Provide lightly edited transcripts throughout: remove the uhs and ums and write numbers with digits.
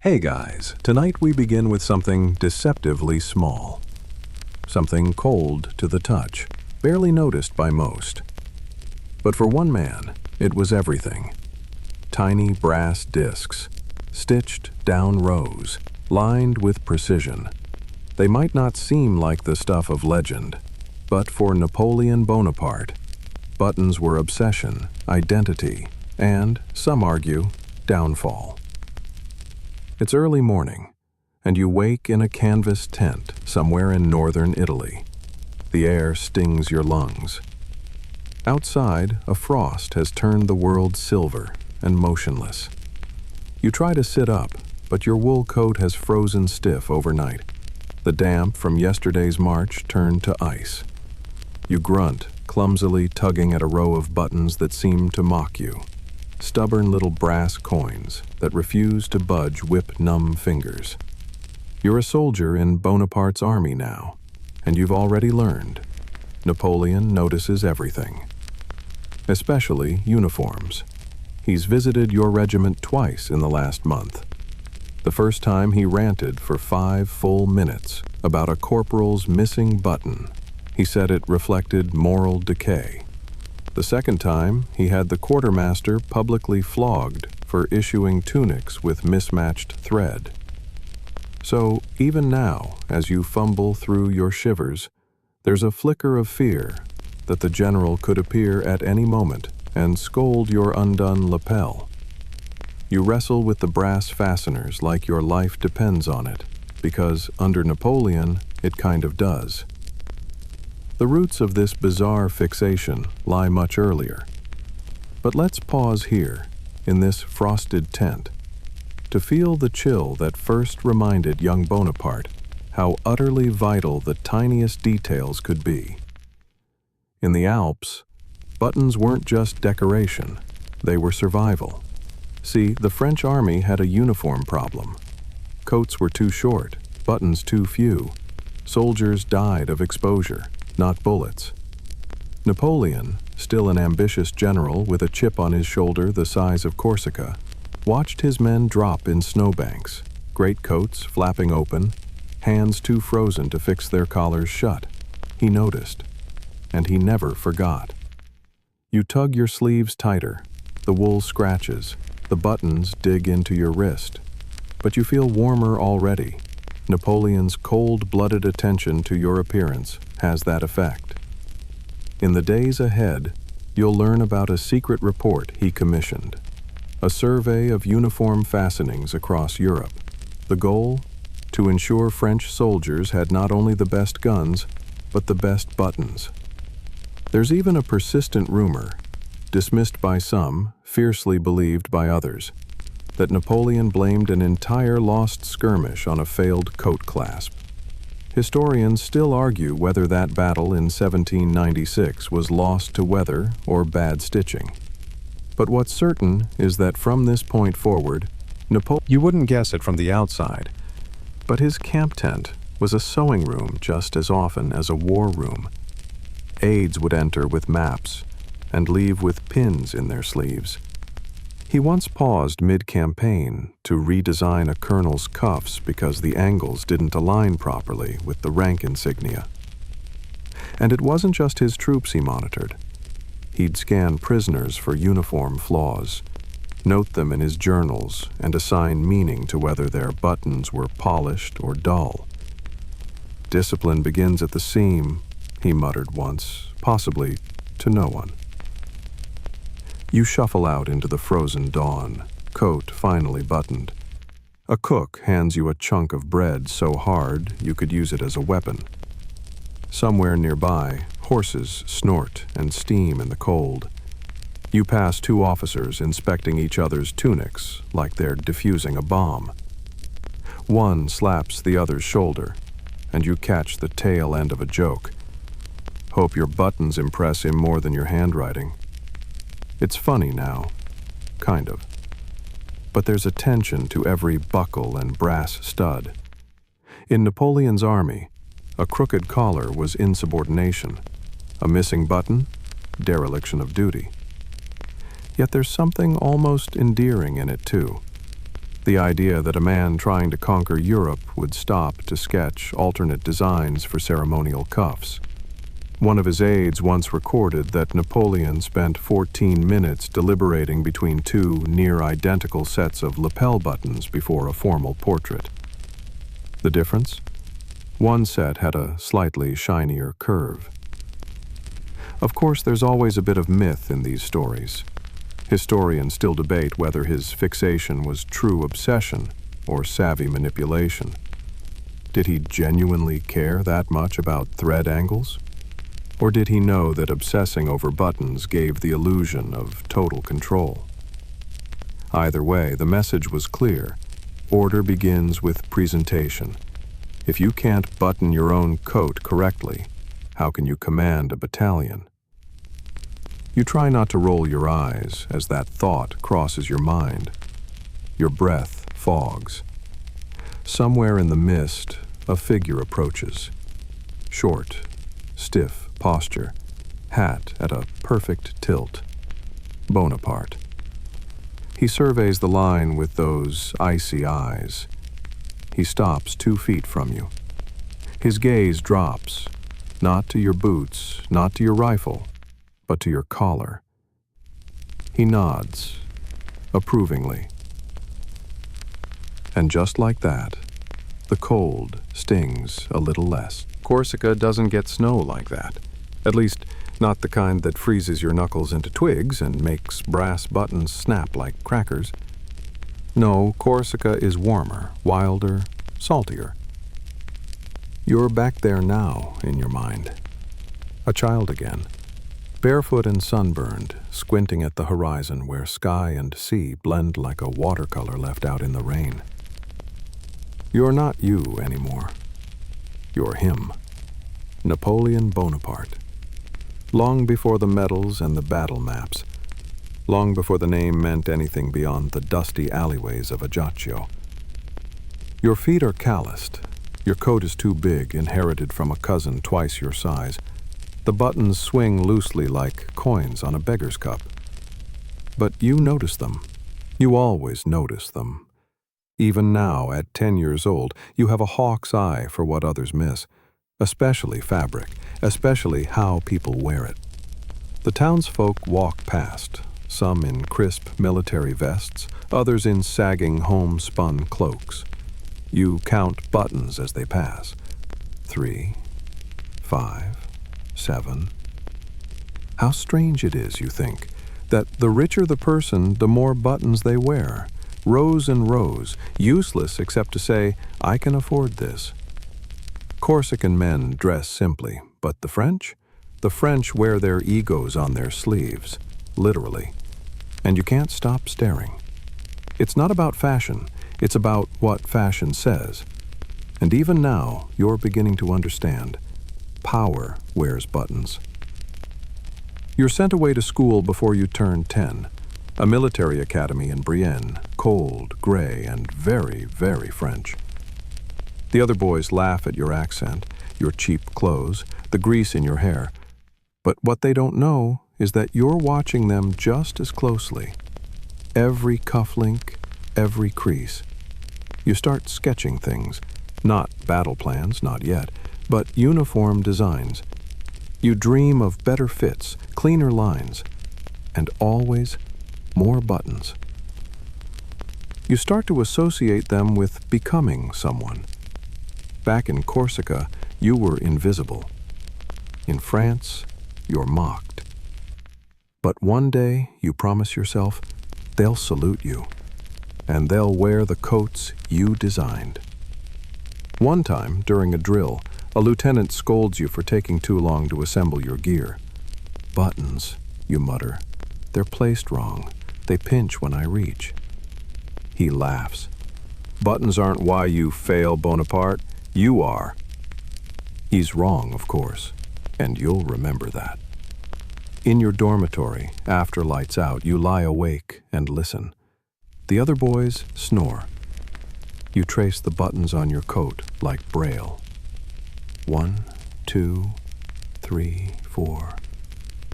Hey guys, tonight we begin with something deceptively small. Something cold to the touch, barely noticed by most. But for one man, it was everything. Tiny brass discs, stitched down rows, lined with precision. They might not seem like the stuff of legend, but for Napoleon Bonaparte, buttons were obsession, identity, and, some argue, downfall. It's early morning, and you wake in a canvas tent somewhere in northern Italy. The air stings your lungs. Outside, a frost has turned the world silver and motionless. You try to sit up, but your wool coat has frozen stiff overnight. The damp from yesterday's march turned to ice. You grunt, clumsily tugging at a row of buttons that seem to mock you. Stubborn little brass coins that refuse to budge whip-numb fingers. You're a soldier in Bonaparte's army now, and you've already learned. Napoleon notices everything, especially uniforms. He's visited your regiment twice in the last month. The first time he ranted for 5 full minutes about a corporal's missing button. He said it reflected moral decay. The second time, he had the quartermaster publicly flogged for issuing tunics with mismatched thread. So, even now, as you fumble through your shivers, there's a flicker of fear that the general could appear at any moment and scold your undone lapel. You wrestle with the brass fasteners like your life depends on it, because under Napoleon, it kind of does. The roots of this bizarre fixation lie much earlier. But let's pause here, in this frosted tent, to feel the chill that first reminded young Bonaparte how utterly vital the tiniest details could be. In the Alps, buttons weren't just decoration, they were survival. See, the French army had a uniform problem. Coats were too short, buttons too few. Soldiers died of exposure, not bullets. Napoleon, still an ambitious general with a chip on his shoulder the size of Corsica, watched his men drop in snowbanks, greatcoats flapping open, hands too frozen to fix their collars shut. He noticed, and he never forgot. You tug your sleeves tighter, the wool scratches, the buttons dig into your wrist, but you feel warmer already. Napoleon's cold-blooded attention to your appearance has that effect. In the days ahead, you'll learn about a secret report he commissioned, a survey of uniform fastenings across Europe. The goal? To ensure French soldiers had not only the best guns, but the best buttons. There's even a persistent rumor, dismissed by some, fiercely believed by others, that Napoleon blamed an entire lost skirmish on a failed coat clasp. Historians still argue whether that battle in 1796 was lost to weather or bad stitching. But what's certain is that from this point forward, you wouldn't guess it from the outside, but his camp tent was a sewing room just as often as a war room. Aides would enter with maps and leave with pins in their sleeves. He once paused mid-campaign to redesign a colonel's cuffs because the angles didn't align properly with the rank insignia. And it wasn't just his troops he monitored. He'd scan prisoners for uniform flaws, note them in his journals, and assign meaning to whether their buttons were polished or dull. "Discipline begins at the seam," he muttered once, possibly to no one. You shuffle out into the frozen dawn, coat finally buttoned. A cook hands you a chunk of bread so hard you could use it as a weapon. Somewhere nearby, horses snort and steam in the cold. You pass 2 officers inspecting each other's tunics like they're defusing a bomb. One slaps the other's shoulder, and you catch the tail end of a joke. Hope your buttons impress him more than your handwriting. It's funny now, kind of. But there's a tension to every buckle and brass stud. In Napoleon's army, a crooked collar was insubordination. A missing button, dereliction of duty. Yet there's something almost endearing in it too. The idea that a man trying to conquer Europe would stop to sketch alternate designs for ceremonial cuffs. One of his aides once recorded that Napoleon spent 14 minutes deliberating between two near-identical sets of lapel buttons before a formal portrait. The difference? One set had a slightly shinier curve. Of course, there's always a bit of myth in these stories. Historians still debate whether his fixation was true obsession or savvy manipulation. Did he genuinely care that much about thread angles? Or did he know that obsessing over buttons gave the illusion of total control? Either way, the message was clear. Order begins with presentation. If you can't button your own coat correctly, how can you command a battalion? You try not to roll your eyes as that thought crosses your mind. Your breath fogs. Somewhere in the mist, a figure approaches. Short, stiff posture, hat at a perfect tilt. Bonaparte. He surveys the line with those icy eyes. He stops 2 feet from you. His gaze drops, not to your boots, not to your rifle, but to your collar. He nods, approvingly. And just like that, the cold stings a little less. Corsica doesn't get snow like that. At least, not the kind that freezes your knuckles into twigs and makes brass buttons snap like crackers. No, Corsica is warmer, wilder, saltier. You're back there now in your mind. A child again. Barefoot and sunburned, squinting at the horizon where sky and sea blend like a watercolor left out in the rain. You're not you anymore. You're him. Napoleon Bonaparte. Long before the medals and the battle maps. Long before the name meant anything beyond the dusty alleyways of Ajaccio. Your feet are calloused. Your coat is too big, inherited from a cousin twice your size. The buttons swing loosely like coins on a beggar's cup. But you notice them. You always notice them. Even now, at 10 years old, you have a hawk's eye for what others miss, especially fabric, especially how people wear it. The townsfolk walk past, some in crisp military vests, others in sagging homespun cloaks. You count buttons as they pass. 3, 5, 7. How strange it is, you think, that the richer the person, the more buttons they wear. Rows and rows, useless except to say, I can afford this. Corsican men dress simply, but the French? The French wear their egos on their sleeves, literally. And you can't stop staring. It's not about fashion, it's about what fashion says. And even now, you're beginning to understand. Power wears buttons. You're sent away to school before you turn 10. A military academy in Brienne, cold, gray, and very, very French. The other boys laugh at your accent, your cheap clothes, the grease in your hair. But what they don't know is that you're watching them just as closely. Every cufflink, every crease. You start sketching things, not battle plans, not yet, but uniform designs. You dream of better fits, cleaner lines, and always more buttons. You start to associate them with becoming someone. Back in Corsica, you were invisible. In France, you're mocked. But one day, you promise yourself, they'll salute you, and they'll wear the coats you designed. One time, during a drill, a lieutenant scolds you for taking too long to assemble your gear. Buttons, you mutter. They're placed wrong. They pinch when I reach. He laughs. Buttons aren't why you fail, Bonaparte. You are. He's wrong, of course, and you'll remember that. In your dormitory, after lights out, you lie awake and listen. The other boys snore. You trace the buttons on your coat like braille. 1, 2, 3, 4.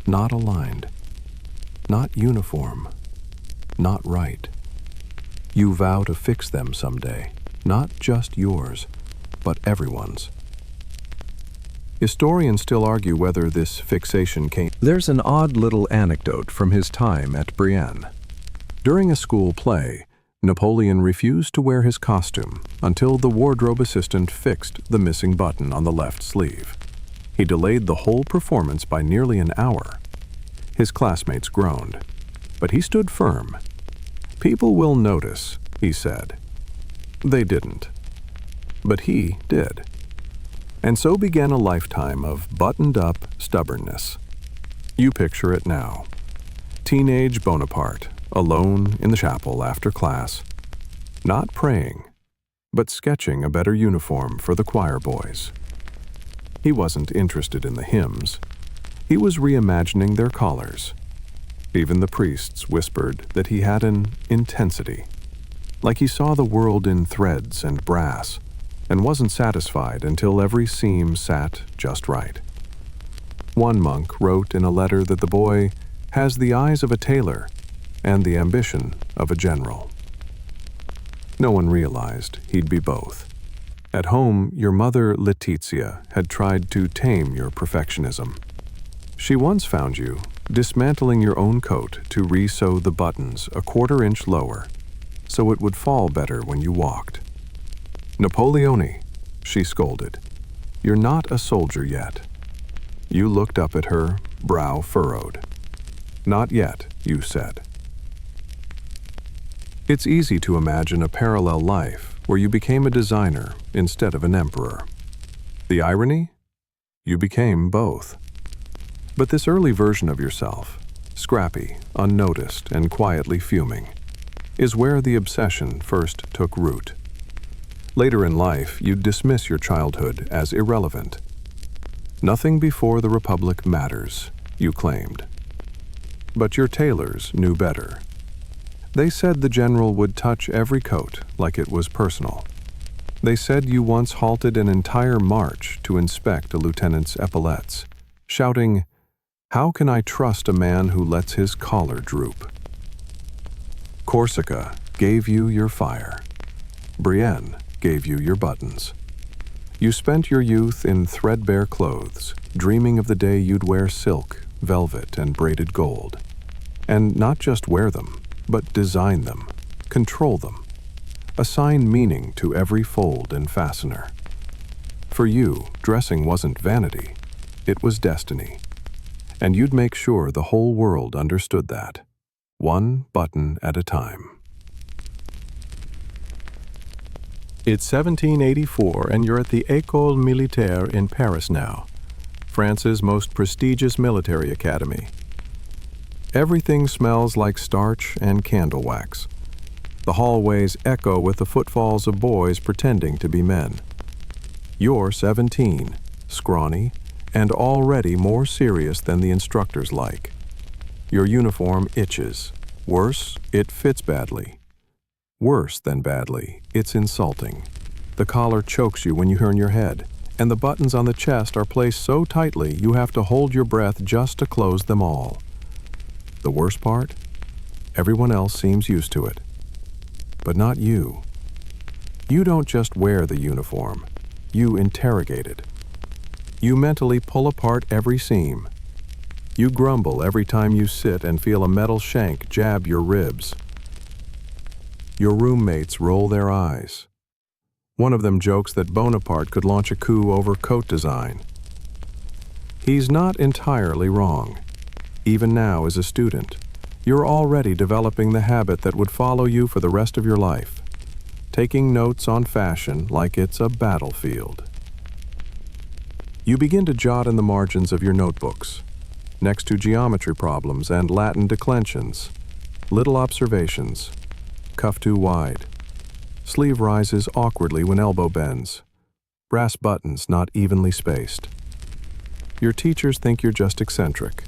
Not aligned. Not uniform. Not right. You vow to fix them someday, not just yours, but everyone's. Historians still argue whether this fixation came. There's an odd little anecdote from his time at Brienne. During a school play, Napoleon refused to wear his costume until the wardrobe assistant fixed the missing button on the left sleeve. He delayed the whole performance by nearly an hour. His classmates groaned, but he stood firm. "People will notice," he said. They didn't, but he did. And so began a lifetime of buttoned-up stubbornness. You picture it now. Teenage Bonaparte, alone in the chapel after class, not praying, but sketching a better uniform for the choir boys. He wasn't interested in the hymns. He was reimagining their collars. Even the priests whispered that he had an intensity, like he saw the world in threads and brass, and wasn't satisfied until every seam sat just right. One monk wrote in a letter that the boy has the eyes of a tailor and the ambition of a general. No one realized he'd be both. At home, your mother, Letizia, had tried to tame your perfectionism. She once found you dismantling your own coat to re-sew the buttons a quarter-inch lower so it would fall better when you walked. "Napoleone," she scolded, "you're not a soldier yet." You looked up at her, brow furrowed. "Not yet," you said. It's easy to imagine a parallel life where you became a designer instead of an emperor. The irony? You became both. But this early version of yourself, scrappy, unnoticed, and quietly fuming, is where the obsession first took root. Later in life, you'd dismiss your childhood as irrelevant. Nothing before the Republic matters, you claimed. But your tailors knew better. They said the general would touch every coat like it was personal. They said you once halted an entire march to inspect a lieutenant's epaulets, shouting, "How can I trust a man who lets his collar droop?" Corsica gave you your fire. Brienne gave you your buttons. You spent your youth in threadbare clothes, dreaming of the day you'd wear silk, velvet, and braided gold. And not just wear them, but design them, control them, assign meaning to every fold and fastener. For you, dressing wasn't vanity, it was destiny. And you'd make sure the whole world understood that, one button at a time. It's 1784 and you're at the École Militaire in Paris now, France's most prestigious military academy. Everything smells like starch and candle wax. The hallways echo with the footfalls of boys pretending to be men. You're 17, scrawny, and already more serious than the instructors like. Your uniform itches. Worse, it fits badly. Worse than badly, it's insulting. The collar chokes you when you turn your head, and the buttons on the chest are placed so tightly you have to hold your breath just to close them all. The worst part? Everyone else seems used to it. But not you. You don't just wear the uniform, you interrogate it. You mentally pull apart every seam. You grumble every time you sit and feel a metal shank jab your ribs. Your roommates roll their eyes. One of them jokes that Bonaparte could launch a coup over coat design. He's not entirely wrong. Even now as a student, you're already developing the habit that would follow you for the rest of your life, taking notes on fashion like it's a battlefield. You begin to jot in the margins of your notebooks, next to geometry problems and Latin declensions, little observations. Cuff too wide. Sleeve rises awkwardly when elbow bends. Brass buttons not evenly spaced. Your teachers think you're just eccentric.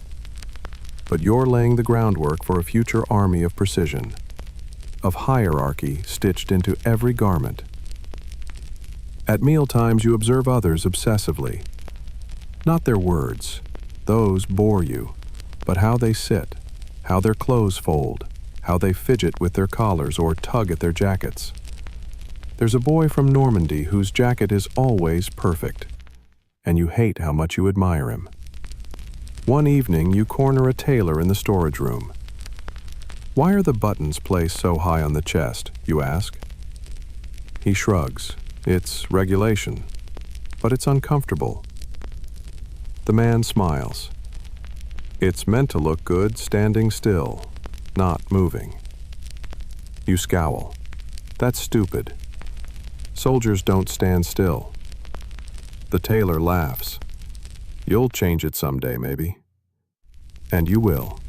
But you're laying the groundwork for a future army of precision, of hierarchy stitched into every garment. At mealtimes you observe others obsessively. Not their words, those bore you, but how they sit, how their clothes fold, how they fidget with their collars or tug at their jackets. There's a boy from Normandy whose jacket is always perfect, and you hate how much you admire him. One evening, you corner a tailor in the storage room. "Why are the buttons placed so high on the chest?" you ask. He shrugs. "It's regulation, but it's uncomfortable." The man smiles. "It's meant to look good standing still, not moving." You scowl. "That's stupid. Soldiers don't stand still." The tailor laughs. "You'll change it someday, maybe." And you will.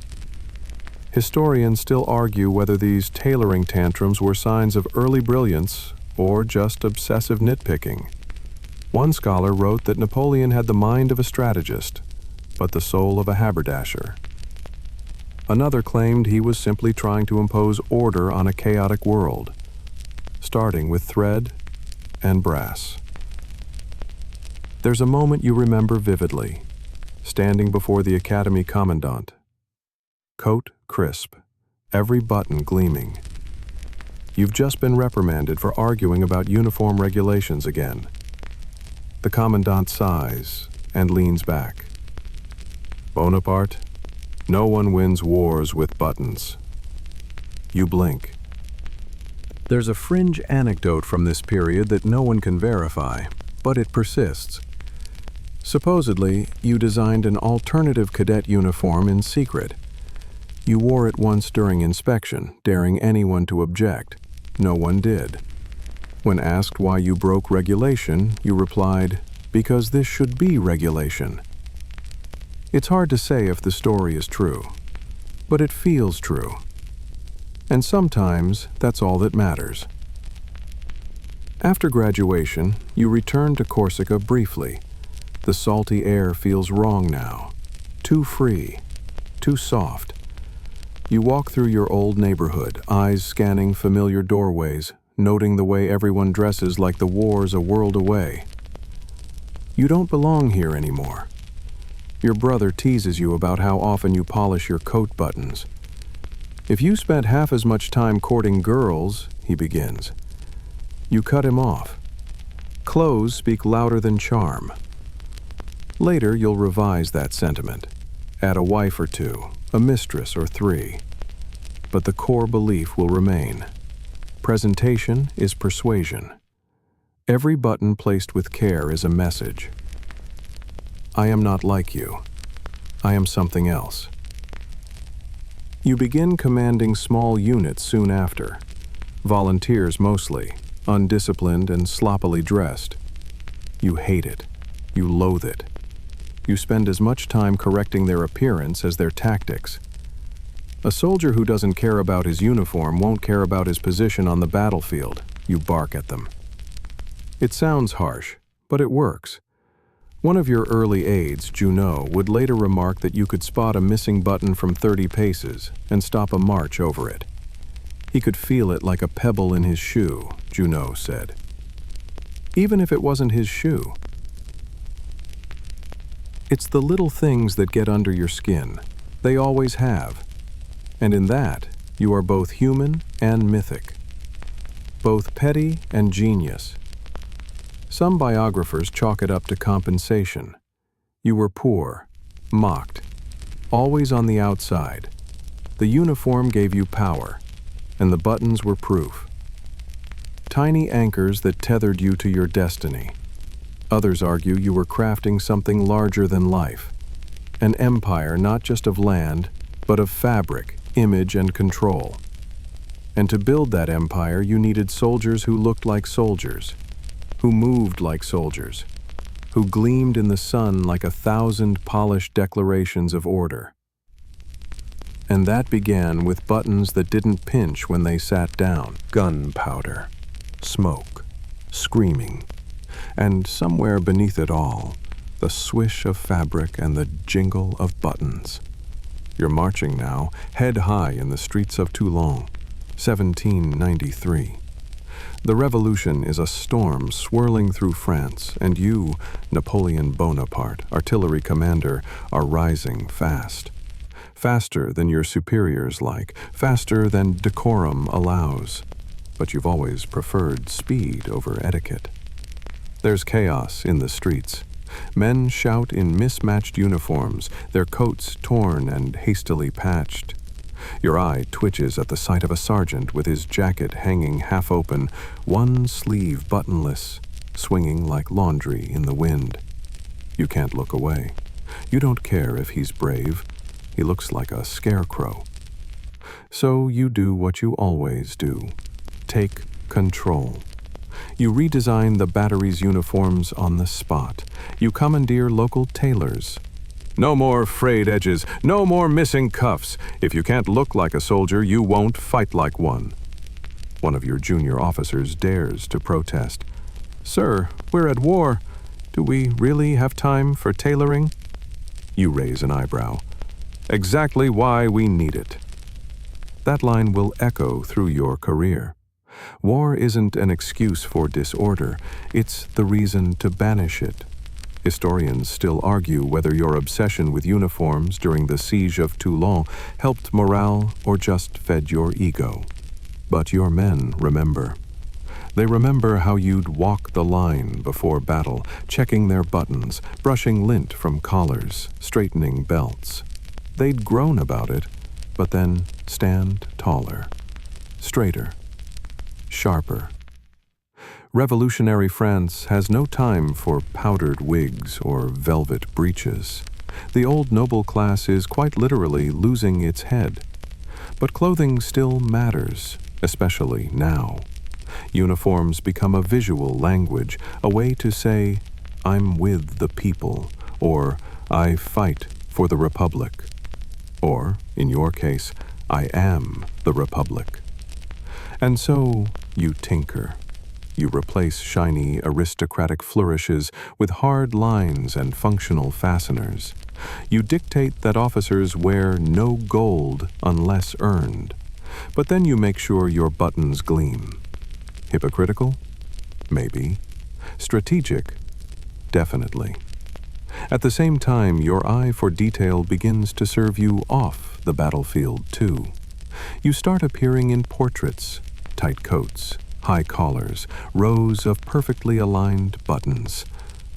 Historians still argue whether these tailoring tantrums were signs of early brilliance or just obsessive nitpicking. One scholar wrote that Napoleon had the mind of a strategist, but the soul of a haberdasher. Another claimed he was simply trying to impose order on a chaotic world, starting with thread and brass. There's a moment you remember vividly, standing before the academy commandant. Coat crisp, every button gleaming. You've just been reprimanded for arguing about uniform regulations again. The commandant sighs and leans back. "Bonaparte, no one wins wars with buttons." You blink. There's a fringe anecdote from this period that no one can verify, but it persists. Supposedly, you designed an alternative cadet uniform in secret. You wore it once during inspection, daring anyone to object. No one did. When asked why you broke regulation, you replied, "Because this should be regulation." It's hard to say if the story is true, but it feels true. And sometimes that's all that matters. After graduation, you return to Corsica briefly. The salty air feels wrong now. Too free, too soft. You walk through your old neighborhood, eyes scanning familiar doorways, noting the way everyone dresses like the war's a world away. You don't belong here anymore. Your brother teases you about how often you polish your coat buttons. "If you spent half as much time courting girls," he begins. You cut him off. Clothes speak louder than charm. Later, you'll revise that sentiment. Add a wife or two, a mistress or three. But the core belief will remain. Presentation is persuasion. Every button placed with care is a message. I am not like you. I am something else. You begin commanding small units soon after. Volunteers mostly, undisciplined and sloppily dressed. You hate it. You loathe it. You spend as much time correcting their appearance as their tactics. A soldier who doesn't care about his uniform won't care about his position on the battlefield. You bark at them. It sounds harsh, but it works. One of your early aides, Junot, would later remark that you could spot a missing button from 30 paces and stop a march over it. He could feel it like a pebble in his shoe, Junot said. Even if it wasn't his shoe. It's the little things that get under your skin. They always have. And in that, you are both human and mythic. Both petty and genius. Some biographers chalk it up to compensation. You were poor, mocked, always on the outside. The uniform gave you power, and the buttons were proof. Tiny anchors that tethered you to your destiny. Others argue you were crafting something larger than life. An empire not just of land, but of fabric, image, and control. And to build that empire, you needed soldiers who looked like soldiers, who moved like soldiers, who gleamed in the sun like 1,000 polished declarations of order. And that began with buttons that didn't pinch when they sat down. Gunpowder, smoke, screaming, and somewhere beneath it all, the swish of fabric and the jingle of buttons. You're marching now, head high in the streets of Toulon, 1793. The revolution is a storm swirling through France, and you, Napoleon Bonaparte, artillery commander, are rising fast. faster than your superiors like, faster than decorum allows. But you've always preferred speed over etiquette. There's chaos in the streets. Men shout in mismatched uniforms, their coats torn and hastily patched. Your eye twitches at the sight of a sergeant with his jacket hanging half open, one sleeve buttonless, swinging like laundry in the wind. You can't look away. You don't care if he's brave. He looks like a scarecrow. So you do what you always do. Take control. You redesign the battery's uniforms on the spot. You commandeer local tailors. No more frayed edges, no more missing cuffs. If you can't look like a soldier, you won't fight like one. One of your junior officers dares to protest. Sir, we're at war. Do we really have time for tailoring? You raise an eyebrow. Exactly why we need it. That line will echo through your career. War isn't an excuse for disorder, it's the reason to banish it. Historians still argue whether your obsession with uniforms during the siege of Toulon helped morale or just fed your ego. But your men remember. They remember how you'd walk the line before battle, checking their buttons, brushing lint from collars, straightening belts. They'd groan about it, but then stand taller, straighter, sharper. Revolutionary France has no time for powdered wigs or velvet breeches. The old noble class is quite literally losing its head. But clothing still matters, especially now. Uniforms become a visual language, a way to say, I'm with the people, or I fight for the Republic. Or, in your case, I am the Republic. And so you tinker. You replace shiny aristocratic flourishes with hard lines and functional fasteners. You dictate that officers wear no gold unless earned. But then you make sure your buttons gleam. Hypocritical? Maybe. Strategic? Definitely. At the same time, your eye for detail begins to serve you off the battlefield too. You start appearing in portraits, tight coats, high collars, rows of perfectly aligned buttons,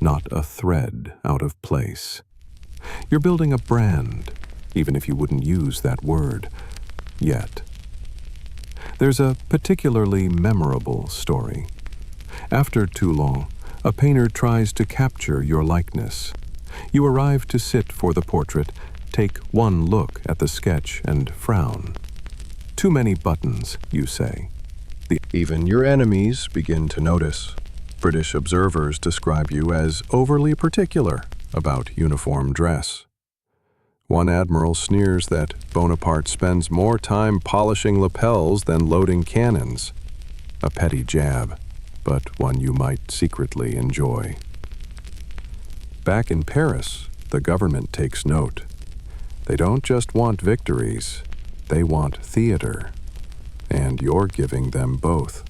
not a thread out of place. You're building a brand, even if you wouldn't use that word, yet. There's a particularly memorable story. After Toulon, a painter tries to capture your likeness. You arrive to sit for the portrait, take one look at the sketch and frown. Too many buttons, you say. Even your enemies begin to notice. British observers describe you as overly particular about uniform dress. One admiral sneers that Bonaparte spends more time polishing lapels than loading cannons. A petty jab, but one you might secretly enjoy. Back in Paris, the government takes note. They don't just want victories, they want theater. And you're giving them both.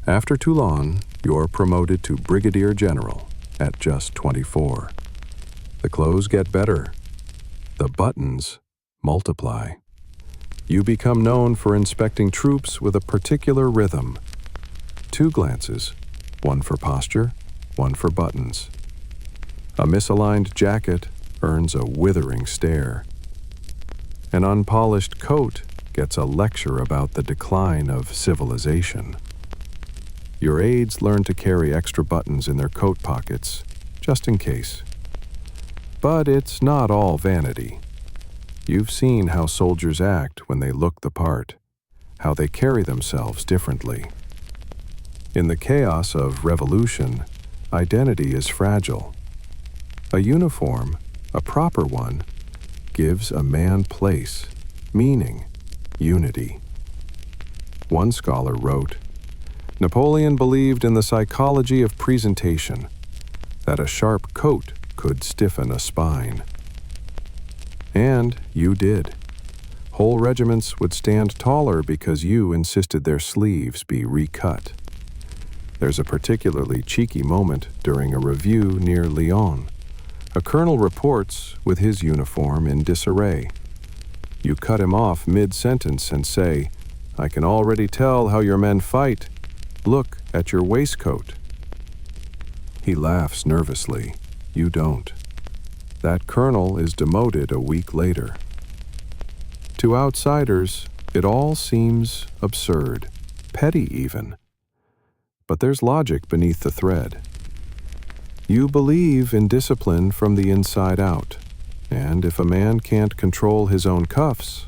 After Toulon, you're promoted to Brigadier General at just 24. The clothes get better. The buttons multiply. You become known for inspecting troops with a particular rhythm. 2 glances, one for posture, one for buttons. A misaligned jacket earns a withering stare. An unpolished coat gets a lecture about the decline of civilization. Your aides learn to carry extra buttons in their coat pockets, just in case. But it's not all vanity. You've seen how soldiers act when they look the part, how they carry themselves differently. In the chaos of revolution, identity is fragile. A uniform, a proper one, gives a man place, meaning, unity. One scholar wrote, Napoleon believed in the psychology of presentation, that a sharp coat could stiffen a spine. And you did. Whole regiments would stand taller because you insisted their sleeves be recut. There's a particularly cheeky moment during a review near Lyon. A colonel reports with his uniform in disarray. You cut him off mid-sentence and say, "I can already tell how your men fight. Look at your waistcoat." He laughs nervously. You don't. That colonel is demoted a week later. To outsiders, it all seems absurd, petty even. But there's logic beneath the thread. You believe in discipline from the inside out, and if a man can't control his own cuffs,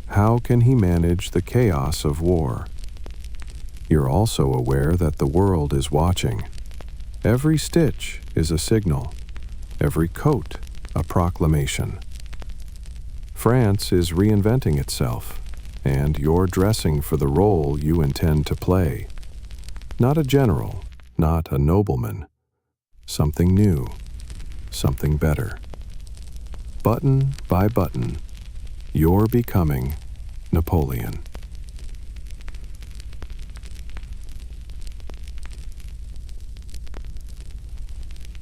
how can he manage the chaos of war? You're also aware that the world is watching. Every stitch is a signal, every coat a proclamation. France is reinventing itself, and you're dressing for the role you intend to play. Not a general, not a nobleman. Something new, something better. Button by button, you're becoming Napoleon.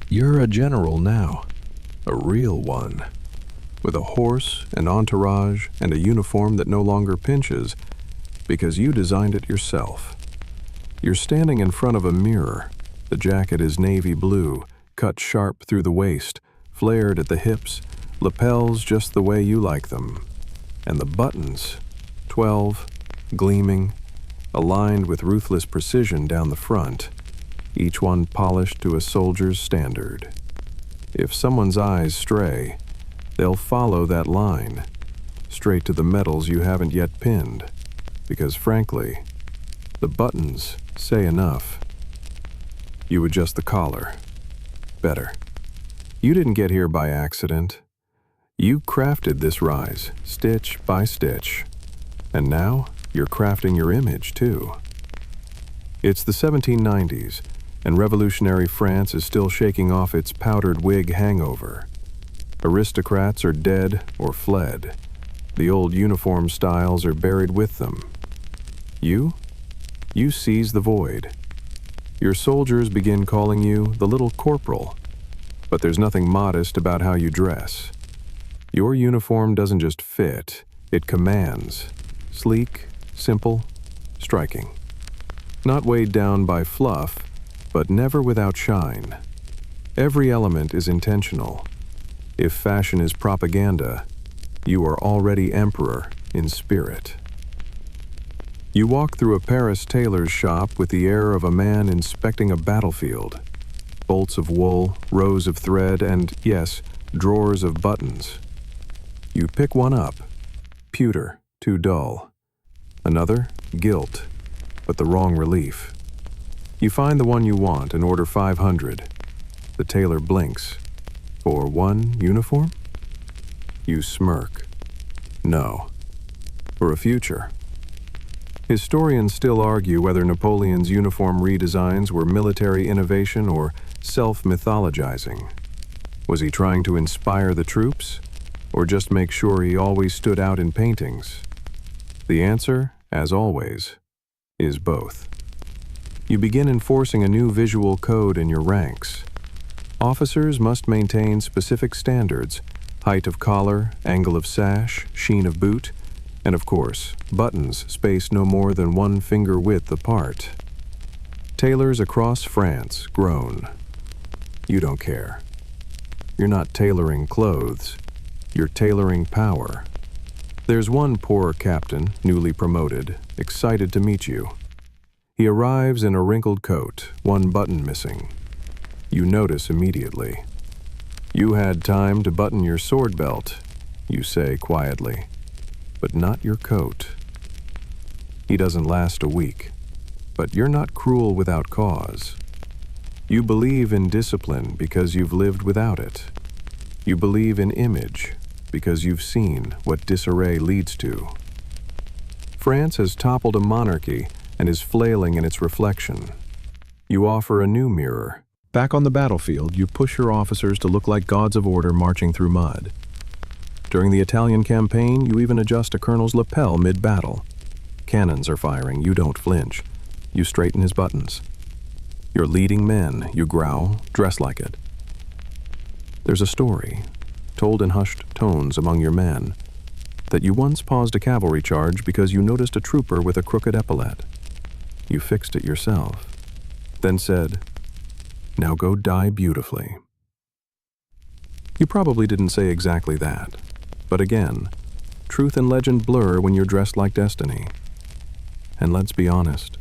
You're a general now, a real one, with a horse, an entourage, and a uniform that no longer pinches because you designed it yourself. You're standing in front of a mirror. The jacket is navy blue, cut sharp through the waist, flared at the hips, lapels just the way you like them. And the buttons, 12, gleaming, aligned with ruthless precision down the front, each one polished to a soldier's standard. If someone's eyes stray, they'll follow that line, straight to the medals you haven't yet pinned, because frankly, the buttons say enough. You adjust the collar. Better. You didn't get here by accident. You crafted this rise, stitch by stitch. And now, you're crafting your image, too. It's the 1790s, and revolutionary France is still shaking off its powdered wig hangover. Aristocrats are dead or fled. The old uniform styles are buried with them. You seize the void. Your soldiers begin calling you the little corporal, but there's nothing modest about how you dress. Your uniform doesn't just fit, it commands. Sleek, simple, striking. Not weighed down by fluff, but never without shine. Every element is intentional. If fashion is propaganda, you are already emperor in spirit. You walk through a Paris tailor's shop with the air of a man inspecting a battlefield. Bolts of wool, rows of thread, and, yes, drawers of buttons. You pick one up. Pewter, too dull. Another, gilt, but the wrong relief. You find the one you want and order 500. The tailor blinks. For one uniform? You smirk. No. For a future. Historians still argue whether Napoleon's uniform redesigns were military innovation or self-mythologizing. Was he trying to inspire the troops, or just make sure he always stood out in paintings? The answer, as always, is both. You begin enforcing a new visual code in your ranks. Officers must maintain specific standards: height of collar, angle of sash, sheen of boot, and of course, buttons spaced no more than 1 finger width apart. Tailors across France groan. You don't care. You're not tailoring clothes, you're tailoring power. There's one poor captain, newly promoted, excited to meet you. He arrives in a wrinkled coat, 1 button missing. You notice immediately. You had time to button your sword belt, you say quietly, but not your coat. He doesn't last a week, but you're not cruel without cause. You believe in discipline because you've lived without it. You believe in image because you've seen what disarray leads to. France has toppled a monarchy and is flailing in its reflection. You offer a new mirror. Back on the battlefield, you push your officers to look like gods of order marching through mud. During the Italian campaign, you even adjust a colonel's lapel mid-battle. Cannons are firing, you don't flinch. You straighten his buttons. You're leading men, you growl, dress like it. There's a story, told in hushed tones among your men. That you once paused a cavalry charge because you noticed a trooper with a crooked epaulette. You fixed it yourself, then said, "Now go die beautifully." You probably didn't say exactly that, but again, truth and legend blur when you're dressed like destiny. And let's be honest,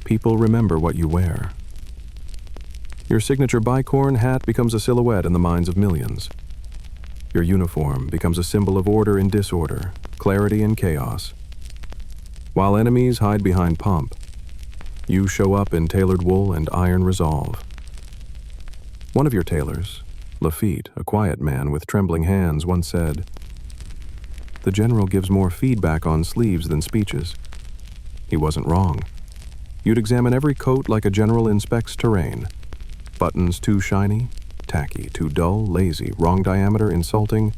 people remember what you wear. Your signature bicorn hat becomes a silhouette in the minds of millions. Your uniform becomes a symbol of order in disorder, clarity in chaos. While enemies hide behind pomp, you show up in tailored wool and iron resolve. One of your tailors, Lafitte, a quiet man with trembling hands, once said, "The general gives more feedback on sleeves than speeches." He wasn't wrong. You'd examine every coat like a general inspects terrain. Buttons too shiny, tacky, too dull, lazy, wrong diameter, insulting.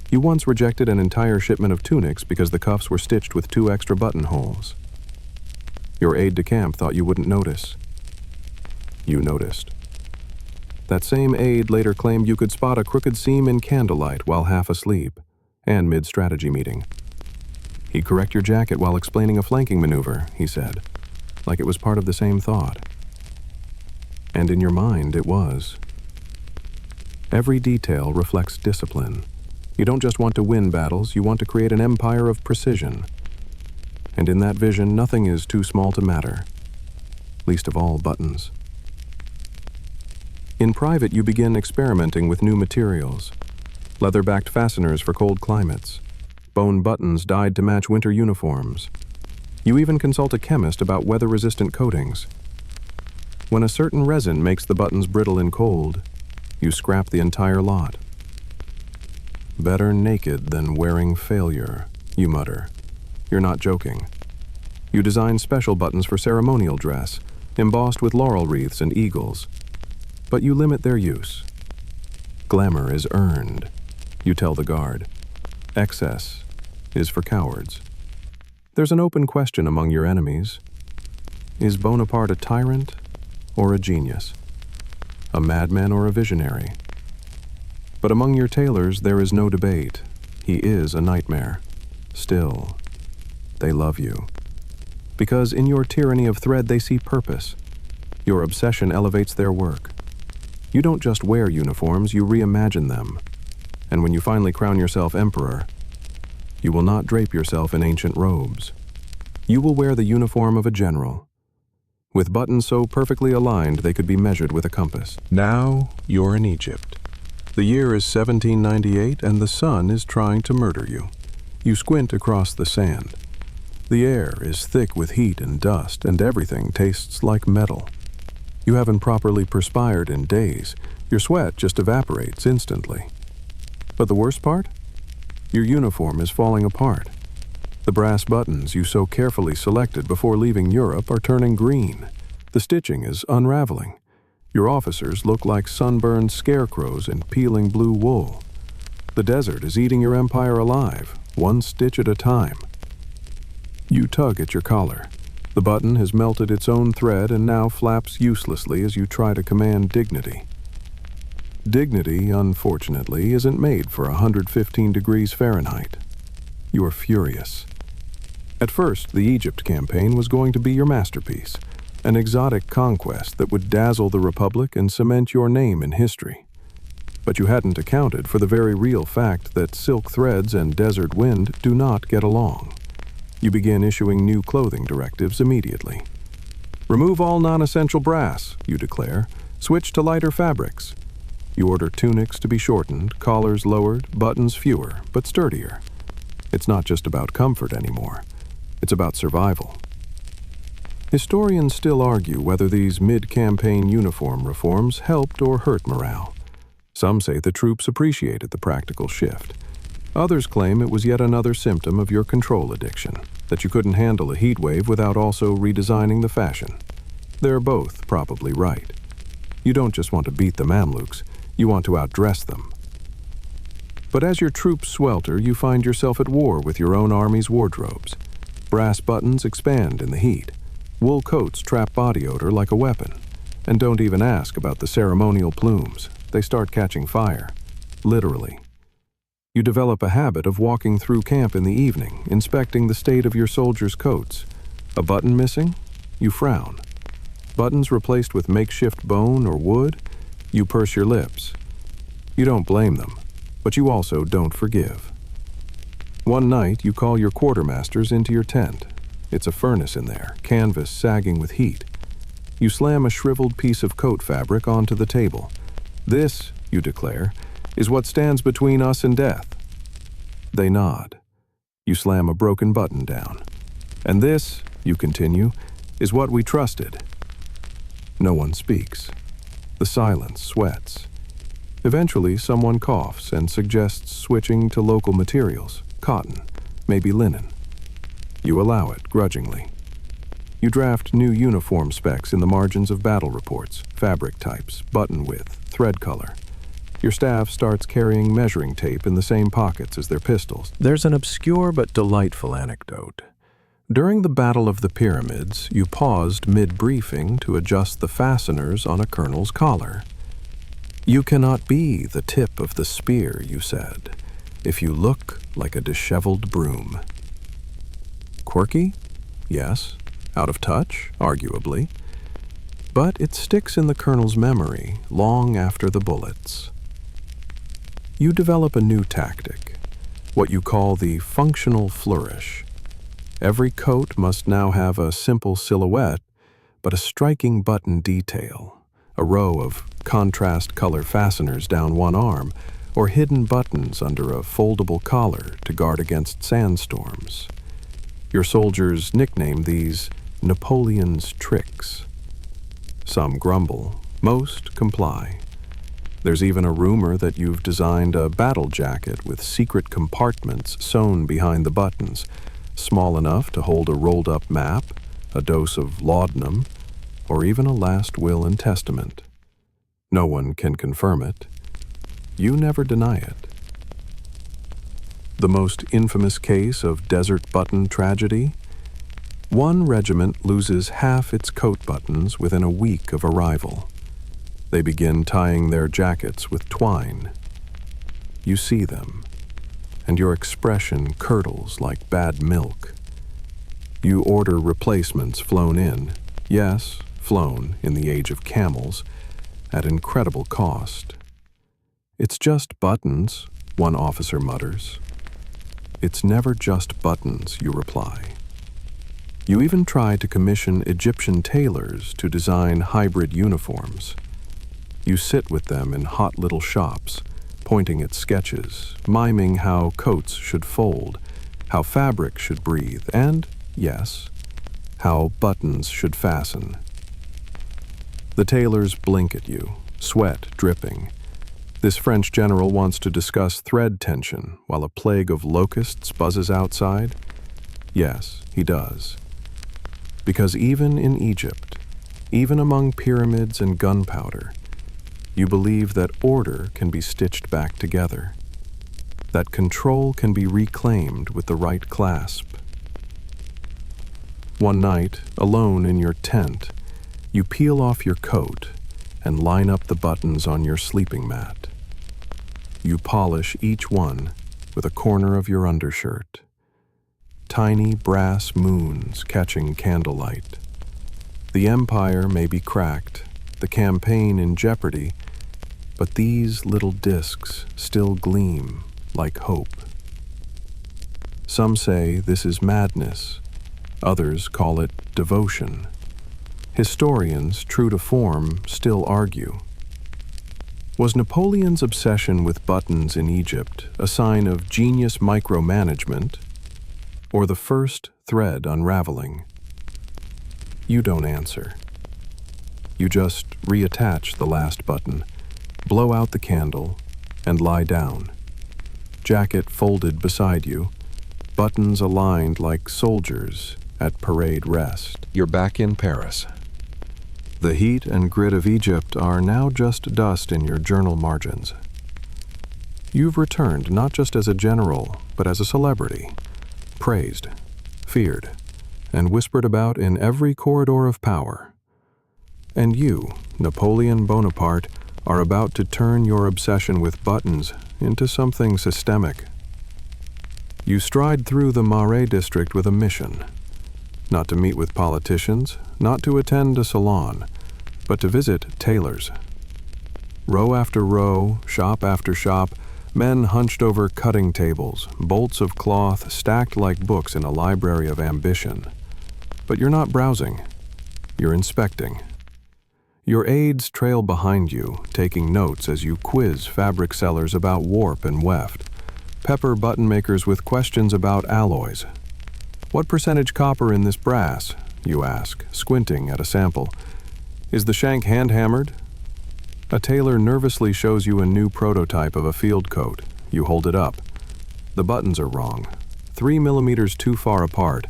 You once rejected an entire shipment of tunics because the cuffs were stitched with 2 extra buttonholes. Your aide-de-camp thought you wouldn't notice. You noticed. That same aide later claimed you could spot a crooked seam in candlelight while half asleep, and mid-strategy meeting. He'd correct your jacket while explaining a flanking maneuver, he said, like it was part of the same thought. And in your mind, it was. Every detail reflects discipline. You don't just want to win battles, you want to create an empire of precision. And in that vision, nothing is too small to matter, least of all buttons. In private, you begin experimenting with new materials. Leather-backed fasteners for cold climates. Bone buttons dyed to match winter uniforms. You even consult a chemist about weather-resistant coatings. When a certain resin makes the buttons brittle in cold, you scrap the entire lot. "Better naked than wearing failure," you mutter. You're not joking. You design special buttons for ceremonial dress, embossed with laurel wreaths and eagles. But you limit their use. Glamour is earned, you tell the guard. Excess is for cowards. There's an open question among your enemies. Is Bonaparte a tyrant or a genius? A madman or a visionary? But among your tailors, there is no debate. He is a nightmare. Still, they love you. Because in your tyranny of thread, they see purpose. Your obsession elevates their work. You don't just wear uniforms, you reimagine them. And when you finally crown yourself emperor, you will not drape yourself in ancient robes. You will wear the uniform of a general, with buttons so perfectly aligned they could be measured with a compass. Now you're in Egypt. The year is 1798 and the sun is trying to murder you. You squint across the sand. The air is thick with heat and dust and everything tastes like metal. You haven't properly perspired in days. Your sweat just evaporates instantly. But the worst part? Your uniform is falling apart. The brass buttons you so carefully selected before leaving Europe are turning green. The stitching is unraveling. Your officers look like sunburned scarecrows in peeling blue wool. The desert is eating your empire alive, one stitch at a time. You tug at your collar. The button has melted its own thread and now flaps uselessly as you try to command dignity. Dignity, unfortunately, isn't made for 115 degrees Fahrenheit. You are furious. At first, the Egypt campaign was going to be your masterpiece, an exotic conquest that would dazzle the Republic and cement your name in history. But you hadn't accounted for the very real fact that silk threads and desert wind do not get along. You begin issuing new clothing directives immediately. Remove all non-essential brass, you declare. Switch to lighter fabrics. You order tunics to be shortened, collars lowered, buttons fewer, but sturdier. It's not just about comfort anymore. It's about survival. Historians still argue whether these mid-campaign uniform reforms helped or hurt morale. Some say the troops appreciated the practical shift. Others claim it was yet another symptom of your control addiction, that you couldn't handle a heat wave without also redesigning the fashion. They're both probably right. You don't just want to beat the Mamluks, you want to outdress them. But as your troops swelter, you find yourself at war with your own army's wardrobes. Brass buttons expand in the heat. Wool coats trap body odor like a weapon. And don't even ask about the ceremonial plumes. They start catching fire. Literally. You develop a habit of walking through camp in the evening, inspecting the state of your soldiers' coats. A button missing? You frown. Buttons replaced with makeshift bone or wood? You purse your lips. You don't blame them, but you also don't forgive. One night, you call your quartermasters into your tent. It's a furnace in there, canvas sagging with heat. You slam a shriveled piece of coat fabric onto the table. This, you declare, is what stands between us and death. They nod. You slam a broken button down. And this, you continue, is what we trusted. No one speaks. The silence sweats. Eventually, someone coughs and suggests switching to local materials, cotton, maybe linen. You allow it grudgingly. You draft new uniform specs in the margins of battle reports, fabric types, button width, thread color. Your staff starts carrying measuring tape in the same pockets as their pistols. There's an obscure but delightful anecdote. During the Battle of the Pyramids, you paused mid-briefing to adjust the fasteners on a colonel's collar. You cannot be the tip of the spear, you said, if you look like a disheveled broom. Quirky? Yes. Out of touch? Arguably. But it sticks in the colonel's memory long after the bullets. You develop a new tactic, what you call the functional flourish. Every coat must now have a simple silhouette, but a striking button detail, a row of contrast color fasteners down one arm, or hidden buttons under a foldable collar to guard against sandstorms. Your soldiers nickname these Napoleon's tricks. Some grumble, most comply. There's even a rumor that you've designed a battle jacket with secret compartments sewn behind the buttons, small enough to hold a rolled-up map, a dose of laudanum, or even a last will and testament. No one can confirm it. You never deny it. The most infamous case of desert button tragedy? One regiment loses half its coat buttons within a week of arrival. They begin tying their jackets with twine. You see them, and your expression curdles like bad milk. You order replacements flown in, yes, flown in the age of camels, at incredible cost. It's just buttons, one officer mutters. It's never just buttons, you reply. You even try to commission Egyptian tailors to design hybrid uniforms. You sit with them in hot little shops, pointing at sketches, miming how coats should fold, how fabric should breathe, and, yes, how buttons should fasten. The tailors blink at you, sweat dripping. This French general wants to discuss thread tension while a plague of locusts buzzes outside. Yes, he does. Because even in Egypt, even among pyramids and gunpowder, you believe that order can be stitched back together, that control can be reclaimed with the right clasp. One night, alone in your tent, you peel off your coat and line up the buttons on your sleeping mat. You polish each one with a corner of your undershirt. Tiny brass moons catching candlelight. The empire may be cracked, the campaign in jeopardy, but these little discs still gleam like hope. Some say this is madness, others call it devotion. Historians, true to form, still argue. Was Napoleon's obsession with buttons in Egypt a sign of genius micromanagement, or the first thread unraveling? You don't answer. You just reattach the last button, blow out the candle, and lie down. Jacket folded beside you, buttons aligned like soldiers at parade rest. You're back in Paris. The heat and grit of Egypt are now just dust in your journal margins. You've returned not just as a general, but as a celebrity, praised, feared, and whispered about in every corridor of power. And you, Napoleon Bonaparte, are about to turn your obsession with buttons into something systemic. You stride through the Marais district with a mission. Not to meet with politicians, not to attend a salon, but to visit tailors. Row after row, shop after shop, men hunched over cutting tables, bolts of cloth stacked like books in a library of ambition. But you're not browsing. You're inspecting. Your aides trail behind you, taking notes as you quiz fabric sellers about warp and weft, pepper button makers with questions about alloys. What percentage copper in this brass? You ask, squinting at a sample. Is the shank hand-hammered? A tailor nervously shows you a new prototype of a field coat. You hold it up. The buttons are wrong, 3 millimeters too far apart.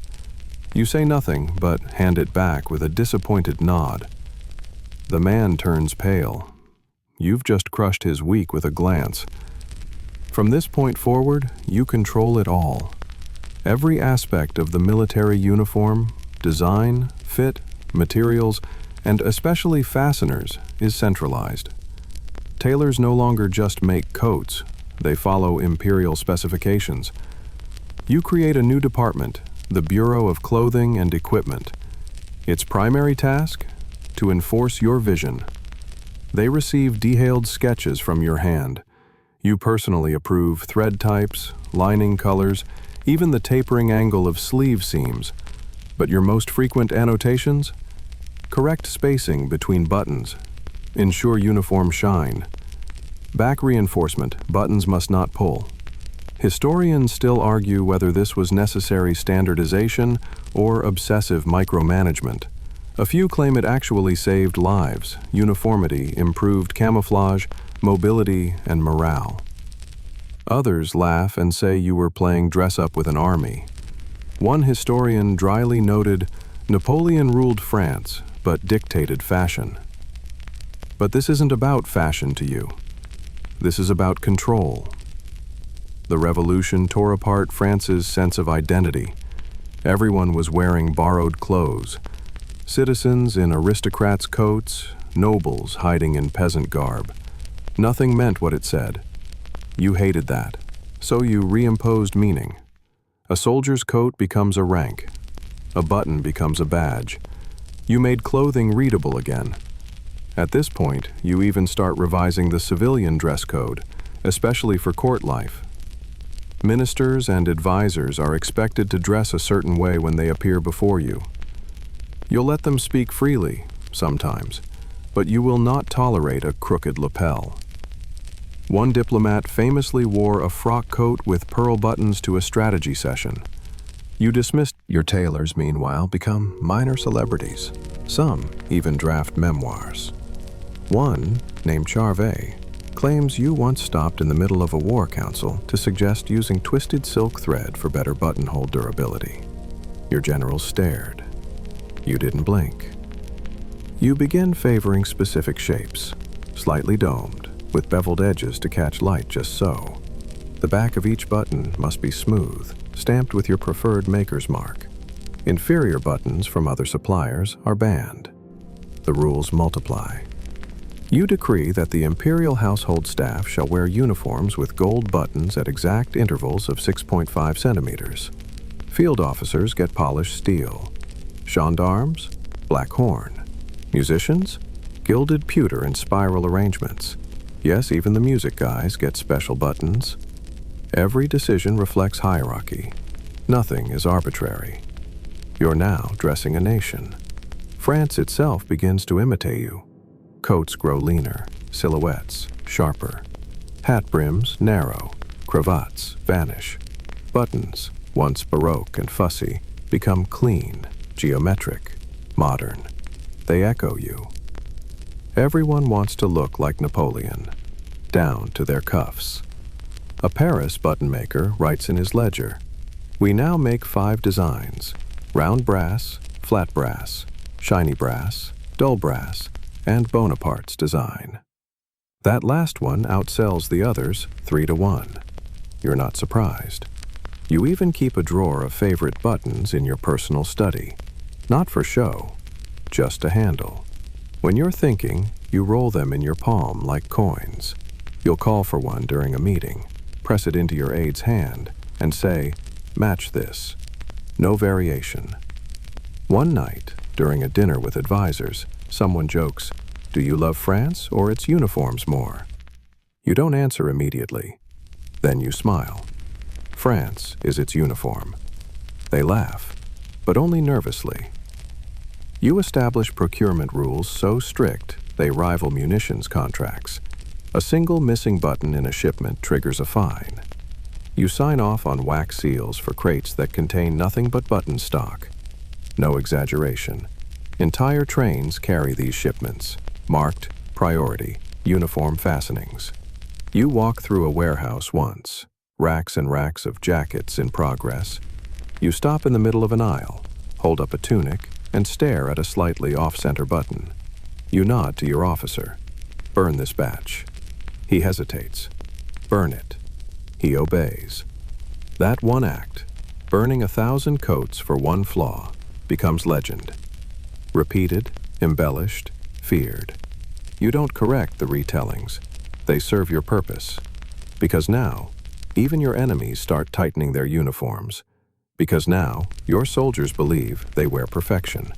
You say nothing, but hand it back with a disappointed nod. The man turns pale. You've just crushed his week with a glance. From this point forward, you control it all. Every aspect of the military uniform, design, fit, materials, and especially fasteners, is centralized. Tailors no longer just make coats, they follow imperial specifications. You create a new department, the Bureau of Clothing and Equipment. Its primary task? To enforce your vision. They receive detailed sketches from your hand. You personally approve thread types, lining colors, even the tapering angle of sleeve seams. But your most frequent annotations? Correct spacing between buttons. Ensure uniform shine. Back reinforcement, buttons must not pull. Historians still argue whether this was necessary standardization or obsessive micromanagement. A few claim it actually saved lives, uniformity, improved camouflage, mobility, and morale. Others laugh and say you were playing dress-up with an army. One historian dryly noted, Napoleon ruled France, but dictated fashion. But this isn't about fashion to you. This is about control. The revolution tore apart France's sense of identity. Everyone was wearing borrowed clothes. Citizens in aristocrats' coats, nobles hiding in peasant garb. Nothing meant what it said. You hated that, so you reimposed meaning. A soldier's coat becomes a rank. A button becomes a badge. You made clothing readable again. At this point, you even start revising the civilian dress code, especially for court life. Ministers and advisors are expected to dress a certain way when they appear before you. You'll let them speak freely, sometimes, but you will not tolerate a crooked lapel. One diplomat famously wore a frock coat with pearl buttons to a strategy session. You dismissed. Your tailors, meanwhile, become minor celebrities. Some even draft memoirs. One, named Charvet, claims you once stopped in the middle of a war council to suggest using twisted silk thread for better buttonhole durability. Your generals stared. You didn't blink. You begin favoring specific shapes, slightly domed, with beveled edges to catch light just so. The back of each button must be smooth, stamped with your preferred maker's mark. Inferior buttons from other suppliers are banned. The rules multiply. You decree that the imperial household staff shall wear uniforms with gold buttons at exact intervals of 6.5 centimeters. Field officers get polished steel. Gendarmes, black horn. Musicians, gilded pewter in spiral arrangements. Yes, even the music guys get special buttons. Every decision reflects hierarchy. Nothing is arbitrary. You're now dressing a nation. France itself begins to imitate you. Coats grow leaner, silhouettes sharper. Hat brims narrow, cravats vanish. Buttons, once baroque and fussy, become clean, geometric, modern. They echo you. Everyone wants to look like Napoleon, down to their cuffs. A Paris button maker writes in his ledger, "We now make 5 designs: round brass, flat brass, shiny brass, dull brass, and Bonaparte's design." That last one outsells the others 3-1. You're not surprised. You even keep a drawer of favorite buttons in your personal study. Not for show, just to handle. When you're thinking, you roll them in your palm like coins. You'll call for one during a meeting, press it into your aide's hand, and say, "Match this." No variation. One night, during a dinner with advisors, someone jokes, "Do you love France or its uniforms more?" You don't answer immediately. Then you smile. France is its uniform. They laugh, but only nervously. You establish procurement rules so strict they rival munitions contracts. A single missing button in a shipment triggers a fine. You sign off on wax seals for crates that contain nothing but button stock. No exaggeration. Entire trains carry these shipments, marked priority, uniform fastenings. You walk through a warehouse once, racks and racks of jackets in progress. You stop in the middle of an aisle, hold up a tunic, and stare at a slightly off-center button. You nod to your officer. "Burn this batch." He hesitates. "Burn it." He obeys. That one act, burning 1,000 coats for one flaw, becomes legend. Repeated, embellished, feared. You don't correct the retellings. They serve your purpose. Because now, even your enemies start tightening their uniforms. Because now, your soldiers believe they wear perfection.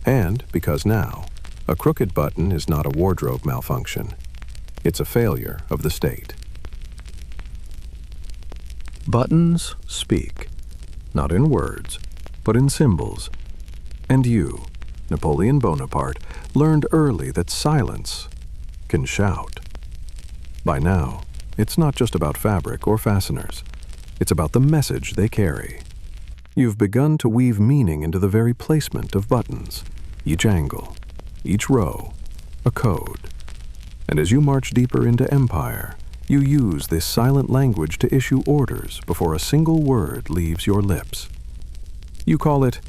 And because now, a crooked button is not a wardrobe malfunction. It's a failure of the state. Buttons speak, not in words, but in symbols. And you, Napoleon Bonaparte, learned early that silence can shout. By now, it's not just about fabric or fasteners. It's about the message they carry. You've begun to weave meaning into the very placement of buttons. Each angle, each row, a code. And as you march deeper into empire, you use this silent language to issue orders before a single word leaves your lips. You call it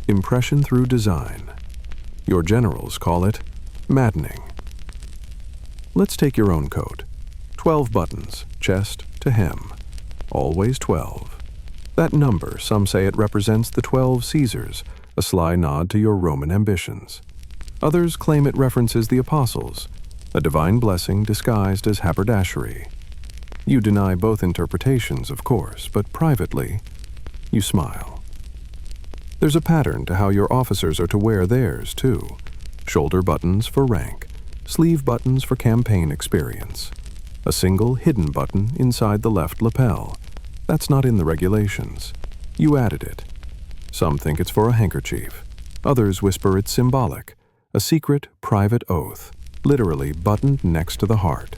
impression through design. Your generals call it maddening. Let's take your own code. 12 buttons, chest to hem. Always 12. That number, some say it represents the 12 Caesars, a sly nod to your Roman ambitions. Others claim it references the apostles, a divine blessing disguised as haberdashery. You deny both interpretations, of course, but privately, you smile. There's a pattern to how your officers are to wear theirs, too. Shoulder buttons for rank, sleeve buttons for campaign experience. A single hidden button inside the left lapel. That's not in the regulations. You added it. Some think it's for a handkerchief. Others whisper it's symbolic, a secret, private oath, literally buttoned next to the heart.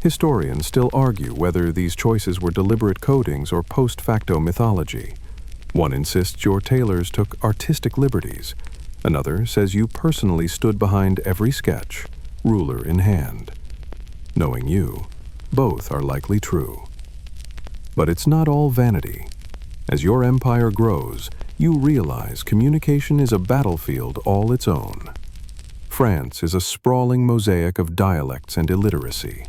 Historians still argue whether these choices were deliberate codings or post-facto mythology. One insists your tailors took artistic liberties. Another says you personally stood behind every sketch, ruler in hand. Knowing you, both are likely true. But it's not all vanity. As your empire grows, you realize communication is a battlefield all its own. France is a sprawling mosaic of dialects and illiteracy.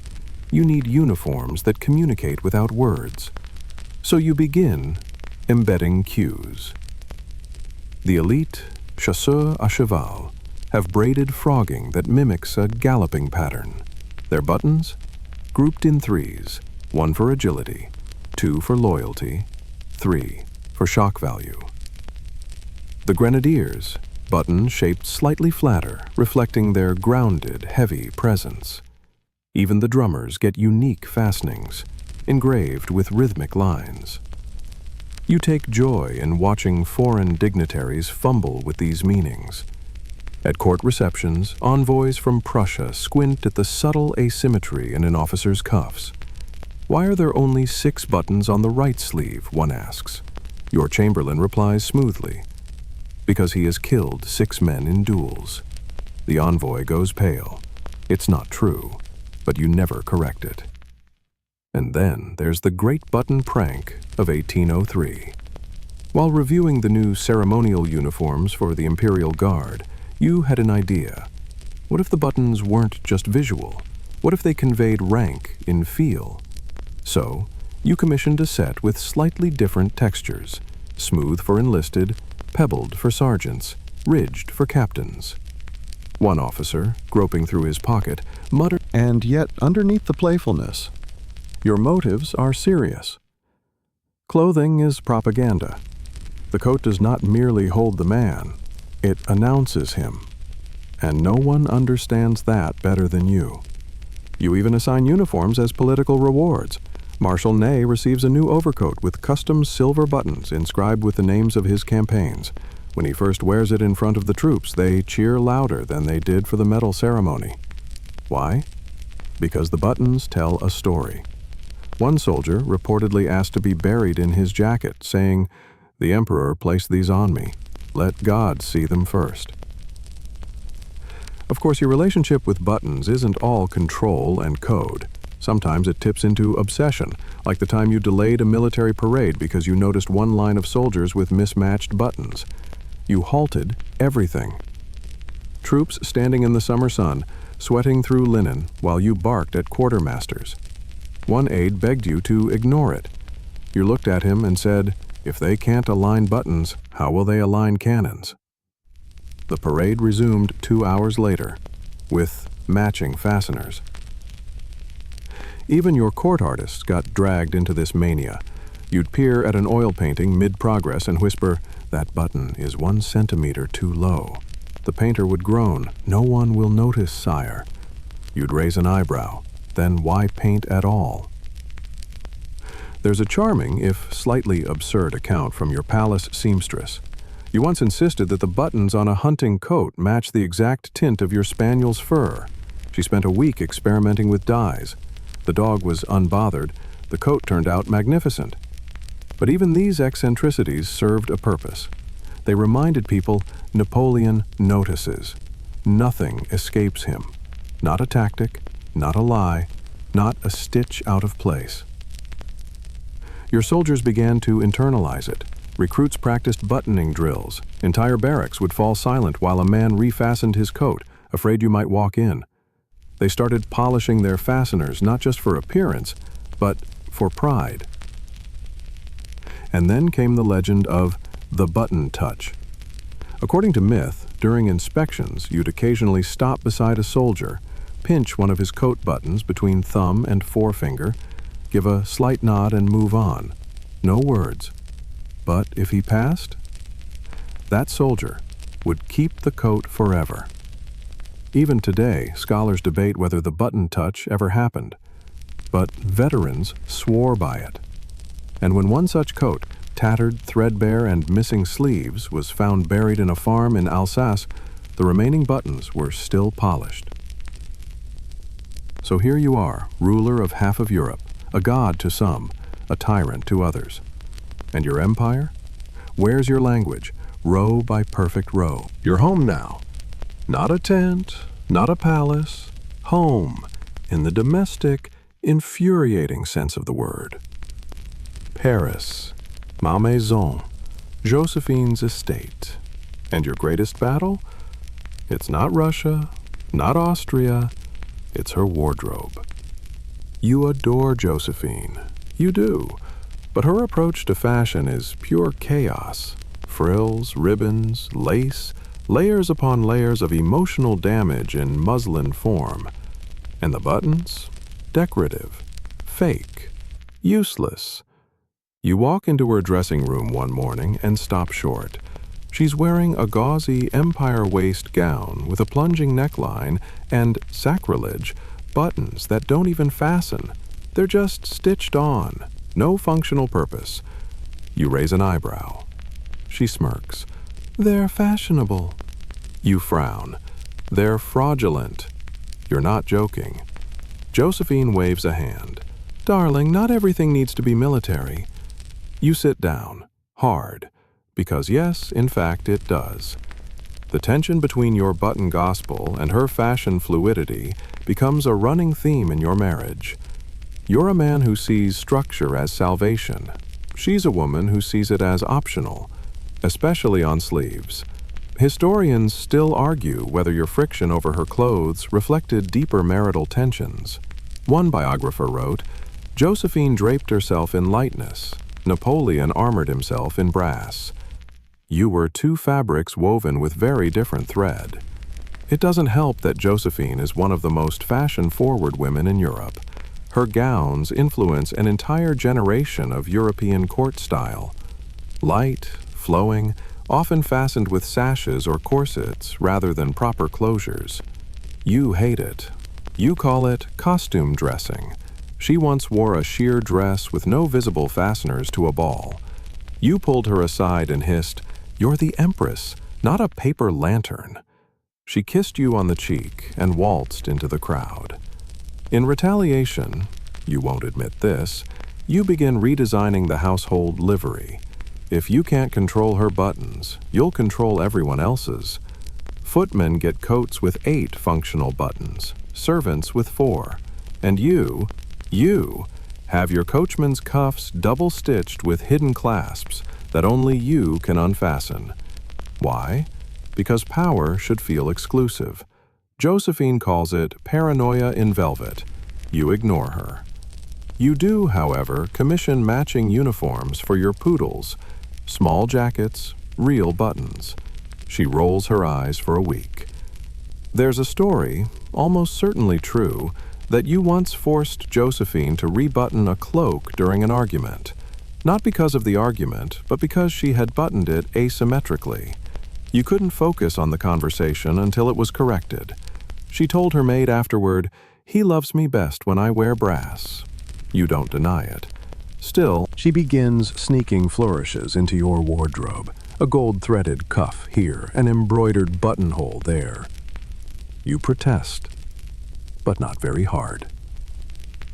You need uniforms that communicate without words. So you begin embedding cues. The elite, chasseurs à cheval, have braided frogging that mimics a galloping pattern. Their buttons? Grouped in threes, one for agility, two for loyalty, three for shock value. The grenadiers, buttons shaped slightly flatter, reflecting their grounded, heavy presence. Even the drummers get unique fastenings, engraved with rhythmic lines. You take joy in watching foreign dignitaries fumble with these meanings. At court receptions, envoys from Prussia squint at the subtle asymmetry in an officer's cuffs. Why are there only 6 buttons on the right sleeve, one asks. Your chamberlain replies smoothly, because he has killed 6 men in duels. The envoy goes pale. It's not true, but you never correct it. And then there's the great button prank of 1803. While reviewing the new ceremonial uniforms for the Imperial Guard, you had an idea. What if the buttons weren't just visual? What if they conveyed rank in feel? So, you commissioned a set with slightly different textures, smooth for enlisted, pebbled for sergeants, ridged for captains. One officer, groping through his pocket, muttered, and yet underneath the playfulness, your motives are serious. Clothing is propaganda. The coat does not merely hold the man, it announces him. And no one understands that better than you. You even assign uniforms as political rewards. Marshal Ney receives a new overcoat with custom silver buttons inscribed with the names of his campaigns. When he first wears it in front of the troops, they cheer louder than they did for the medal ceremony. Why? Because the buttons tell a story. One soldier reportedly asked to be buried in his jacket, saying, "The emperor placed these on me. Let God see them first." Of course, your relationship with buttons isn't all control and code. Sometimes it tips into obsession, like the time you delayed a military parade because you noticed one line of soldiers with mismatched buttons. You halted everything. Troops standing in the summer sun, sweating through linen while you barked at quartermasters. One aide begged you to ignore it. You looked at him and said, "If they can't align buttons, how will they align cannons?" The parade resumed 2 hours later, with matching fasteners. Even your court artists got dragged into this mania. You'd peer at an oil painting mid-progress and whisper, "That button is 1 centimeter too low." The painter would groan, "No one will notice, sire." You'd raise an eyebrow. Then why paint at all? There's a charming, if slightly absurd, account from your palace seamstress. You once insisted that the buttons on a hunting coat match the exact tint of your spaniel's fur. She spent a week experimenting with dyes. The dog was unbothered. The coat turned out magnificent. But even these eccentricities served a purpose. They reminded people Napoleon notices. Nothing escapes him. Not a tactic, not a lie, not a stitch out of place. Your soldiers began to internalize it. Recruits practiced buttoning drills. Entire barracks would fall silent while a man refastened his coat, afraid you might walk in. They started polishing their fasteners not just for appearance, but for pride. And then came the legend of the button touch. According to myth, during inspections, you'd occasionally stop beside a soldier, pinch one of his coat buttons between thumb and forefinger, give a slight nod and move on. No words. But if he passed, that soldier would keep the coat forever. Even today, scholars debate whether the button touch ever happened, but veterans swore by it. And when one such coat, tattered, threadbare, and missing sleeves, was found buried in a farm in Alsace, the remaining buttons were still polished. So here you are, ruler of half of Europe, a god to some, a tyrant to others. And your empire? Where's your language? Row by perfect row. You're home now. Not a tent, not a palace. Home, in the domestic, infuriating sense of the word. Paris, ma maison, Josephine's estate. And your greatest battle? It's not Russia, not Austria, it's her wardrobe. You adore Josephine. You do. But her approach to fashion is pure chaos. Frills, ribbons, lace, layers upon layers of emotional damage in muslin form. And the buttons? Decorative, fake, useless. You walk into her dressing room one morning and stop short. She's wearing a gauzy empire waist gown with a plunging neckline and, sacrilege, buttons that don't even fasten. They're just stitched on. No functional purpose. You raise an eyebrow. She smirks. They're fashionable. You frown. They're fraudulent. You're not joking. Josephine waves a hand. Darling, not everything needs to be military. You sit down, hard, because yes, in fact, it does. The tension between your button gospel and her fashion fluidity becomes a running theme in your marriage. You're a man who sees structure as salvation. She's a woman who sees it as optional, especially on sleeves. Historians still argue whether your friction over her clothes reflected deeper marital tensions. One biographer wrote, Josephine draped herself in lightness. Napoleon armored himself in brass. You were two fabrics woven with very different thread. It doesn't help that Josephine is one of the most fashion-forward women in Europe. Her gowns influence an entire generation of European court style. Light, flowing, often fastened with sashes or corsets rather than proper closures. You hate it. You call it costume dressing. She once wore a sheer dress with no visible fasteners to a ball. You pulled her aside and hissed, "You're the Empress, not a paper lantern." She kissed you on the cheek and waltzed into the crowd. In retaliation, you won't admit this, you begin redesigning the household livery. If you can't control her buttons, you'll control everyone else's. Footmen get coats with 8 functional buttons, servants with 4, and you have your coachman's cuffs double-stitched with hidden clasps that only you can unfasten. Why? Because power should feel exclusive. Josephine calls it paranoia in velvet. You ignore her. You do, however, commission matching uniforms for your poodles, small jackets, real buttons. She rolls her eyes for a week. There's a story, almost certainly true, that you once forced Josephine to rebutton a cloak during an argument. Not because of the argument, but because she had buttoned it asymmetrically. You couldn't focus on the conversation until it was corrected. She told her maid afterward, "He loves me best when I wear brass." You don't deny it. Still, she begins sneaking flourishes into your wardrobe, a gold-threaded cuff here, an embroidered buttonhole there. You protest, but not very hard.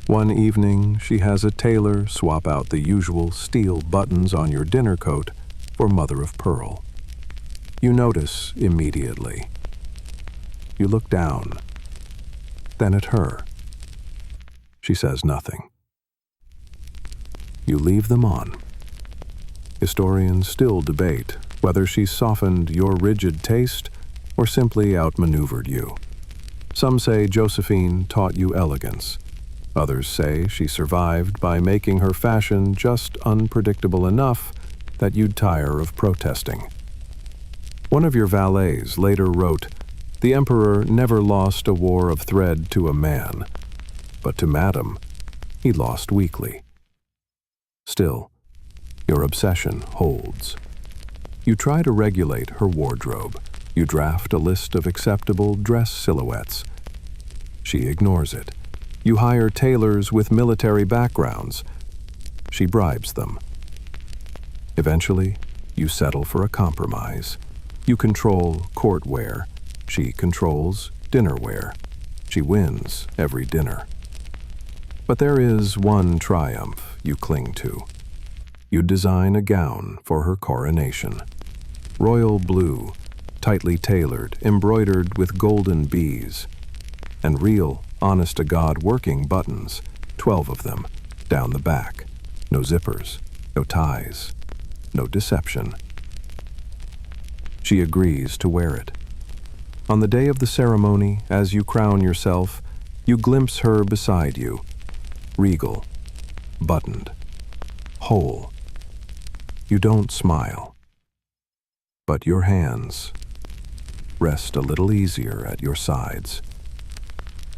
One evening, she has a tailor swap out the usual steel buttons on your dinner coat for mother of pearl. You notice immediately. You look down, then at her. She says nothing. You leave them on. Historians still debate whether she softened your rigid taste or simply outmaneuvered you. Some say Josephine taught you elegance. Others say she survived by making her fashion just unpredictable enough that you'd tire of protesting. One of your valets later wrote, "The emperor never lost a war of thread to a man, but to Madame, he lost weakly." Still, your obsession holds. You try to regulate her wardrobe. You draft a list of acceptable dress silhouettes. She ignores it. You hire tailors with military backgrounds. She bribes them. Eventually, you settle for a compromise. You control court wear. She controls dinner wear. She wins every dinner. But there is one triumph you cling to. You design a gown for her coronation. Royal blue, tightly tailored, embroidered with golden bees, and real, honest-to-God working buttons, 12 of them, down the back. No zippers, no ties, no deception. She agrees to wear it. On the day of the ceremony, as you crown yourself, you glimpse her beside you, regal, buttoned, whole. You don't smile, but your hands rest a little easier at your sides.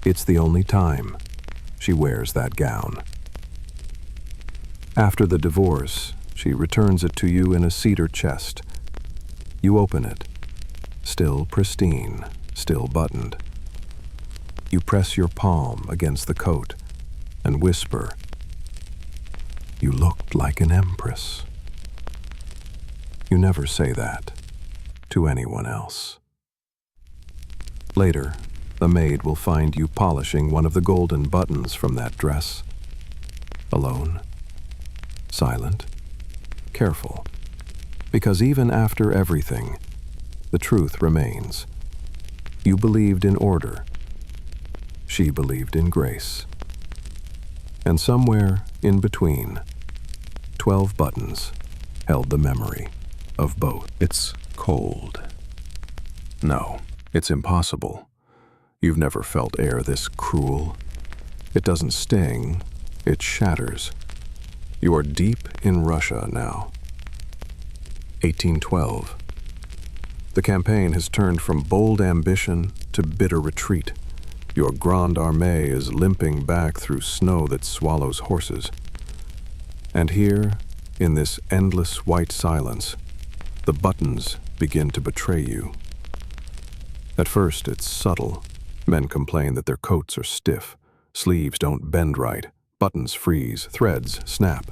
It's the only time she wears that gown. After the divorce, she returns it to you in a cedar chest. You open it, still pristine, still buttoned. You press your palm against the coat and whisper, "You looked like an empress." You never say that to anyone else. Later, the maid will find you polishing one of the golden buttons from that dress. Alone, silent, careful, because even after everything, the truth remains. You believed in order. She believed in grace. And somewhere in between, 12 buttons held the memory of both. It's cold. No, it's impossible. You've never felt air this cruel. It doesn't sting, it shatters. You are deep in Russia now. 1812. The campaign has turned from bold ambition to bitter retreat. Your grande armée is limping back through snow that swallows horses. And here, in this endless white silence, the buttons begin to betray you. At first, it's subtle. Men complain that their coats are stiff, sleeves don't bend right, buttons freeze, threads snap.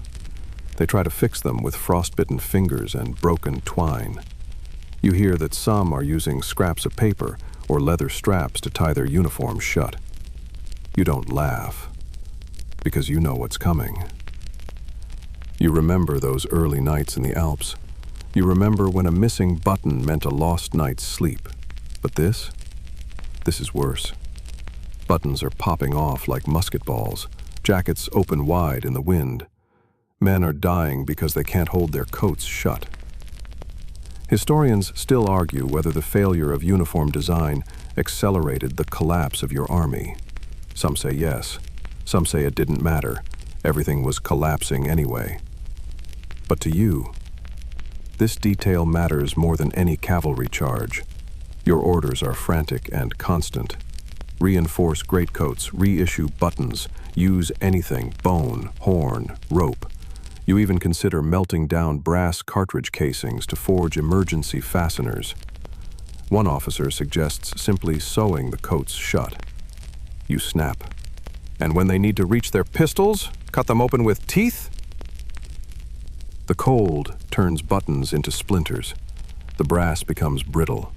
They try to fix them with frostbitten fingers and broken twine. You hear that some are using scraps of paper or leather straps to tie their uniforms shut. You don't laugh, because you know what's coming. You remember those early nights in the Alps. You remember when a missing button meant a lost night's sleep. But this is worse. Buttons are popping off like musket balls, jackets open wide in the wind. Men are dying because they can't hold their coats shut. Historians still argue whether the failure of uniform design accelerated the collapse of your army. Some say yes. Some say it didn't matter. Everything was collapsing anyway. But to you, this detail matters more than any cavalry charge. Your orders are frantic and constant. Reinforce greatcoats, reissue buttons, use anything, bone, horn, rope. You even consider melting down brass cartridge casings to forge emergency fasteners. One officer suggests simply sewing the coats shut. You snap. And when they need to reach their pistols, cut them open with teeth? The cold turns buttons into splinters. The brass becomes brittle.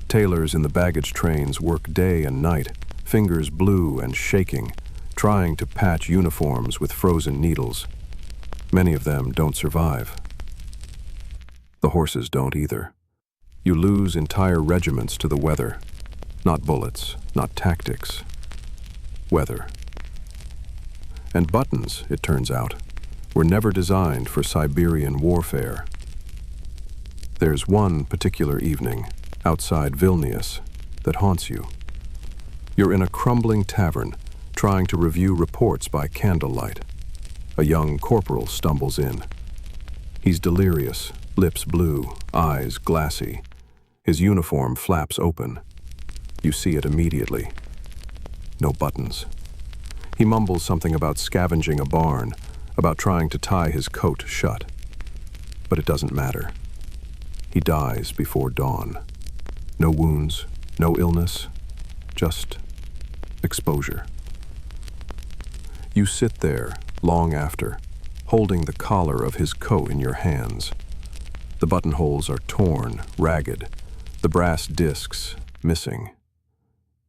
Tailors in the baggage trains work day and night, fingers blue and shaking, trying to patch uniforms with frozen needles. Many of them don't survive. The horses don't either. You lose entire regiments to the weather. Not bullets, not tactics. Weather. And buttons, it turns out, were never designed for Siberian warfare. There's one particular evening, outside Vilnius, that haunts you. You're in a crumbling tavern, trying to review reports by candlelight. A young corporal stumbles in. He's delirious, lips blue, eyes glassy. His uniform flaps open. You see it immediately. No buttons. He mumbles something about scavenging a barn, about trying to tie his coat shut. But it doesn't matter. He dies before dawn. No wounds, no illness, just exposure. You sit there, long after, holding the collar of his coat in your hands. The buttonholes are torn, ragged, the brass discs missing.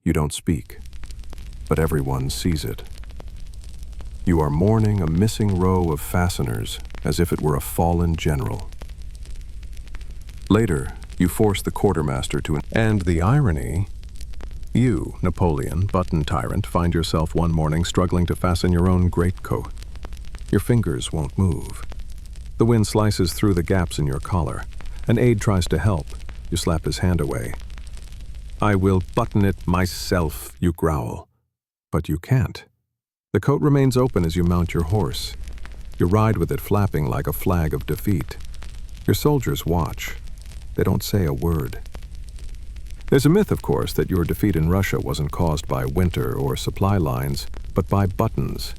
You don't speak, but everyone sees it. You are mourning a missing row of fasteners as if it were a fallen general. Later, you force the quartermaster to... And the irony, you, Napoleon, button tyrant, find yourself one morning struggling to fasten your own greatcoat. Your fingers won't move. The wind slices through the gaps in your collar. An aide tries to help. You slap his hand away. I will button it myself, you growl. But you can't. The coat remains open as you mount your horse. You ride with it flapping like a flag of defeat. Your soldiers watch. They don't say a word. There's a myth, of course, that your defeat in Russia wasn't caused by winter or supply lines, but by buttons.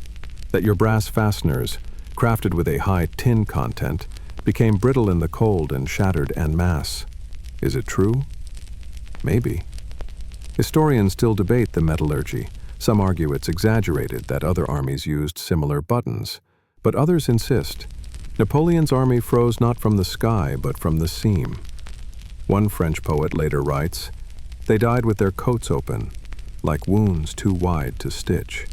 That your brass fasteners, crafted with a high tin content, became brittle in the cold and shattered en masse. Is it true? Maybe. Historians still debate the metallurgy. Some argue it's exaggerated that other armies used similar buttons, but others insist. Napoleon's army froze not from the sky, but from the seam. One French poet later writes, "They died with their coats open, like wounds too wide to stitch."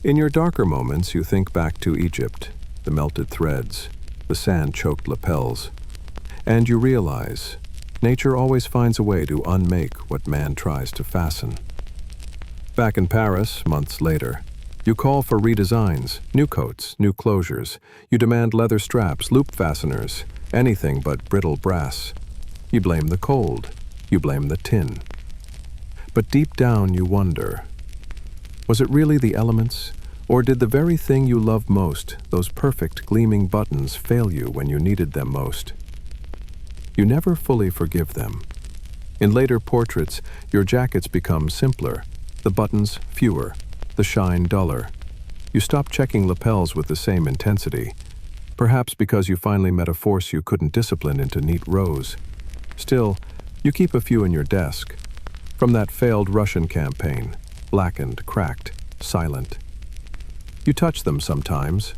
In your darker moments, you think back to Egypt, the melted threads, the sand-choked lapels, and you realize nature always finds a way to unmake what man tries to fasten. Back in Paris, months later, you call for redesigns, new coats, new closures. You demand leather straps, loop fasteners, anything but brittle brass. You blame the cold. You blame the tin. But deep down you wonder, was it really the elements, or did the very thing you loved most, those perfect gleaming buttons, fail you when you needed them most? You never fully forgive them. In later portraits, your jackets become simpler, the buttons fewer, the shine duller. You stop checking lapels with the same intensity, perhaps because you finally met a force you couldn't discipline into neat rows. Still, you keep a few in your desk. From that failed Russian campaign, blackened, cracked, silent. You touch them sometimes,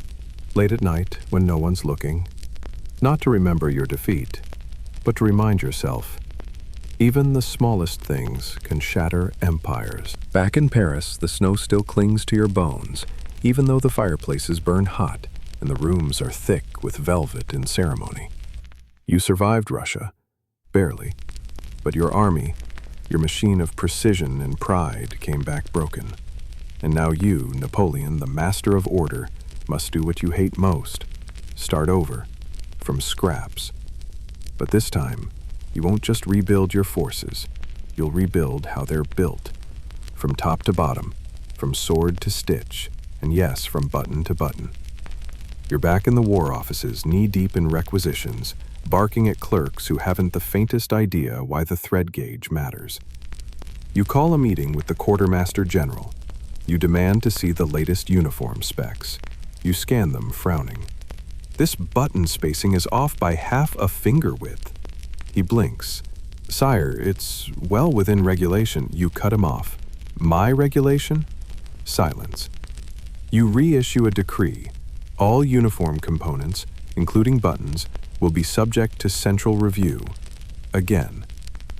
late at night when no one's looking, not to remember your defeat, but to remind yourself, even the smallest things can shatter empires. Back in Paris, the snow still clings to your bones, even though the fireplaces burn hot and the rooms are thick with velvet and ceremony. You survived Russia, barely, but your army, your machine of precision and pride, came back broken. And now you, Napoleon, the master of order, must do what you hate most, start over, from scraps. But this time, you won't just rebuild your forces, you'll rebuild how they're built, from top to bottom, from sword to stitch, and yes, from button to button. You're back in the war offices, knee-deep in requisitions, barking at clerks who haven't the faintest idea why the thread gauge matters. You call a meeting with the quartermaster general. You demand to see the latest uniform specs. You scan them, frowning. This button spacing is off by half a finger width. He blinks. Sire, it's well within regulation. You cut him off. My regulation? Silence. You reissue a decree. All uniform components, including buttons, will be subject to central review. Again,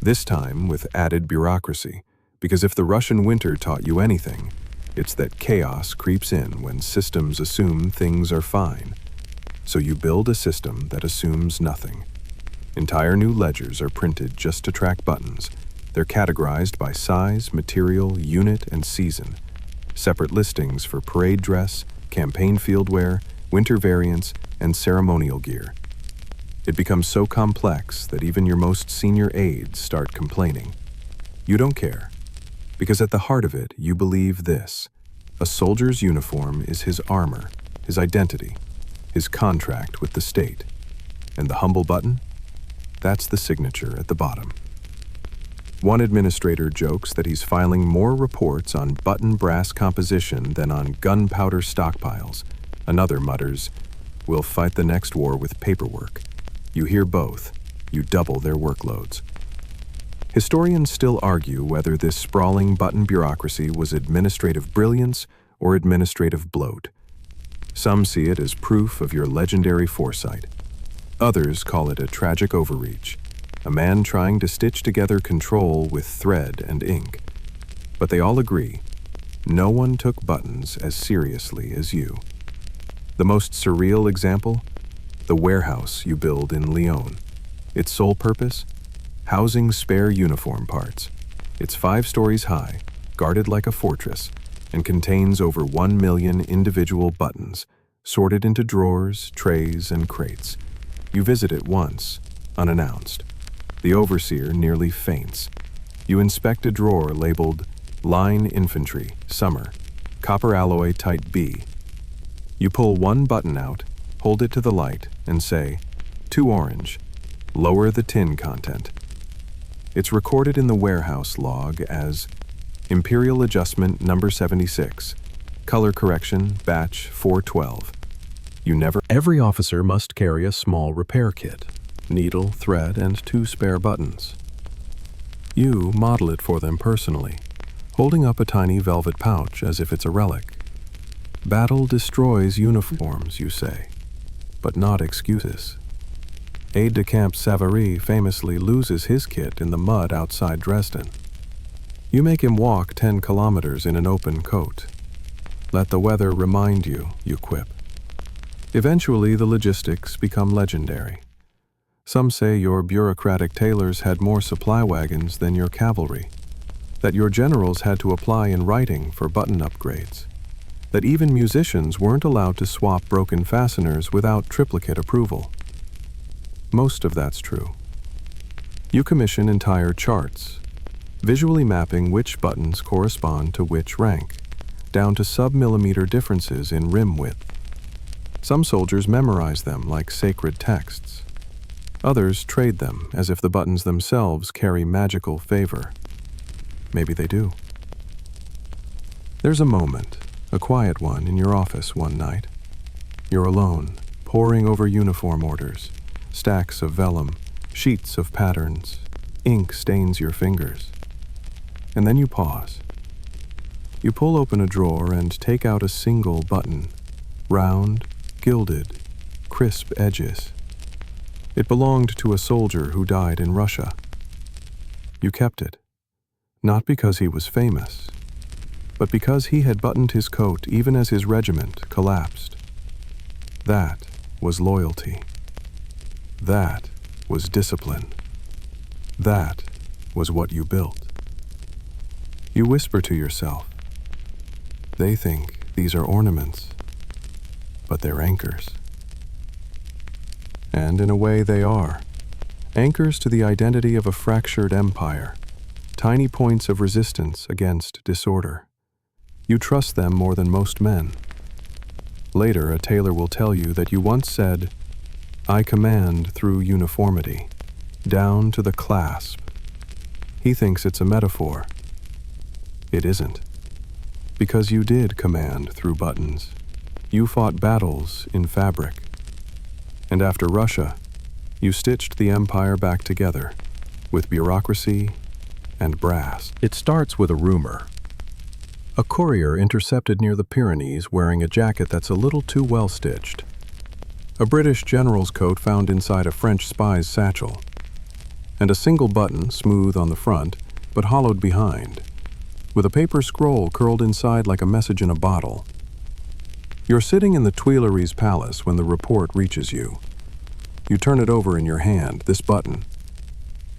this time with added bureaucracy, because if the Russian winter taught you anything, it's that chaos creeps in when systems assume things are fine. So you build a system that assumes nothing. Entire new ledgers are printed just to track buttons. They're categorized by size, material, unit, and season. Separate listings for parade dress, campaign field wear, winter variants, and ceremonial gear. It becomes so complex that even your most senior aides start complaining. You don't care, because at the heart of it, you believe this: a soldier's uniform is his armor, his identity, his contract with the state. And the humble button? That's the signature at the bottom. One administrator jokes that he's filing more reports on button brass composition than on gunpowder stockpiles. Another mutters, "We'll fight the next war with paperwork." You hear both. You double their workloads. Historians still argue whether this sprawling button bureaucracy was administrative brilliance or administrative bloat. Some see it as proof of your legendary foresight. Others call it a tragic overreach, a man trying to stitch together control with thread and ink. But they all agree, no one took buttons as seriously as you. The most surreal example? The warehouse you build in Lyon. Its sole purpose? Housing spare uniform parts. It's 5 stories high, guarded like a fortress, and contains over 1 million individual buttons, sorted into drawers, trays, and crates. You visit it once, unannounced. The overseer nearly faints. You inspect a drawer labeled Line Infantry, Summer, Copper Alloy Type B. You pull one button out, hold it to the light, and say, "Too orange. Lower the tin content." It's recorded in the warehouse log as Imperial Adjustment Number 76, Color Correction Batch 412. Every officer must carry a small repair kit, needle, thread, and 2 spare buttons. You model it for them personally, holding up a tiny velvet pouch as if it's a relic. Battle destroys uniforms, you say, but not excuses. Aide-de-camp Savary famously loses his kit in the mud outside Dresden. You make him walk 10 kilometers in an open coat. Let the weather remind you, you quip. Eventually, the logistics become legendary. Some say your bureaucratic tailors had more supply wagons than your cavalry, that your generals had to apply in writing for button upgrades, that even musicians weren't allowed to swap broken fasteners without triplicate approval. Most of that's true. You commission entire charts, visually mapping which buttons correspond to which rank, down to sub-millimeter differences in rim width. Some soldiers memorize them like sacred texts. Others trade them as if the buttons themselves carry magical favor. Maybe they do. There's a moment, a quiet one, in your office one night. You're alone, poring over uniform orders, stacks of vellum, sheets of patterns. Ink stains your fingers. And then you pause. You pull open a drawer and take out a single button, round, gilded, crisp edges. It belonged to a soldier who died in Russia. You kept it, not because he was famous, but because he had buttoned his coat even as his regiment collapsed. That was loyalty. That was discipline. That was what you built. You whisper to yourself, they think these are ornaments, but they're anchors. And in a way they are. Anchors to the identity of a fractured empire, tiny points of resistance against disorder. You trust them more than most men. Later, a tailor will tell you that you once said, "I command through uniformity, down to the clasp." He thinks it's a metaphor. It isn't. Because you did command through buttons. You fought battles in fabric. And after Russia, you stitched the empire back together, with bureaucracy and brass. It starts with a rumor. A courier intercepted near the Pyrenees wearing a jacket that's a little too well stitched. A British general's coat found inside a French spy's satchel. And a single button, smooth on the front, but hollowed behind, with a paper scroll curled inside like a message in a bottle. You're sitting in the Tuileries Palace when the report reaches you. You turn it over in your hand, this button.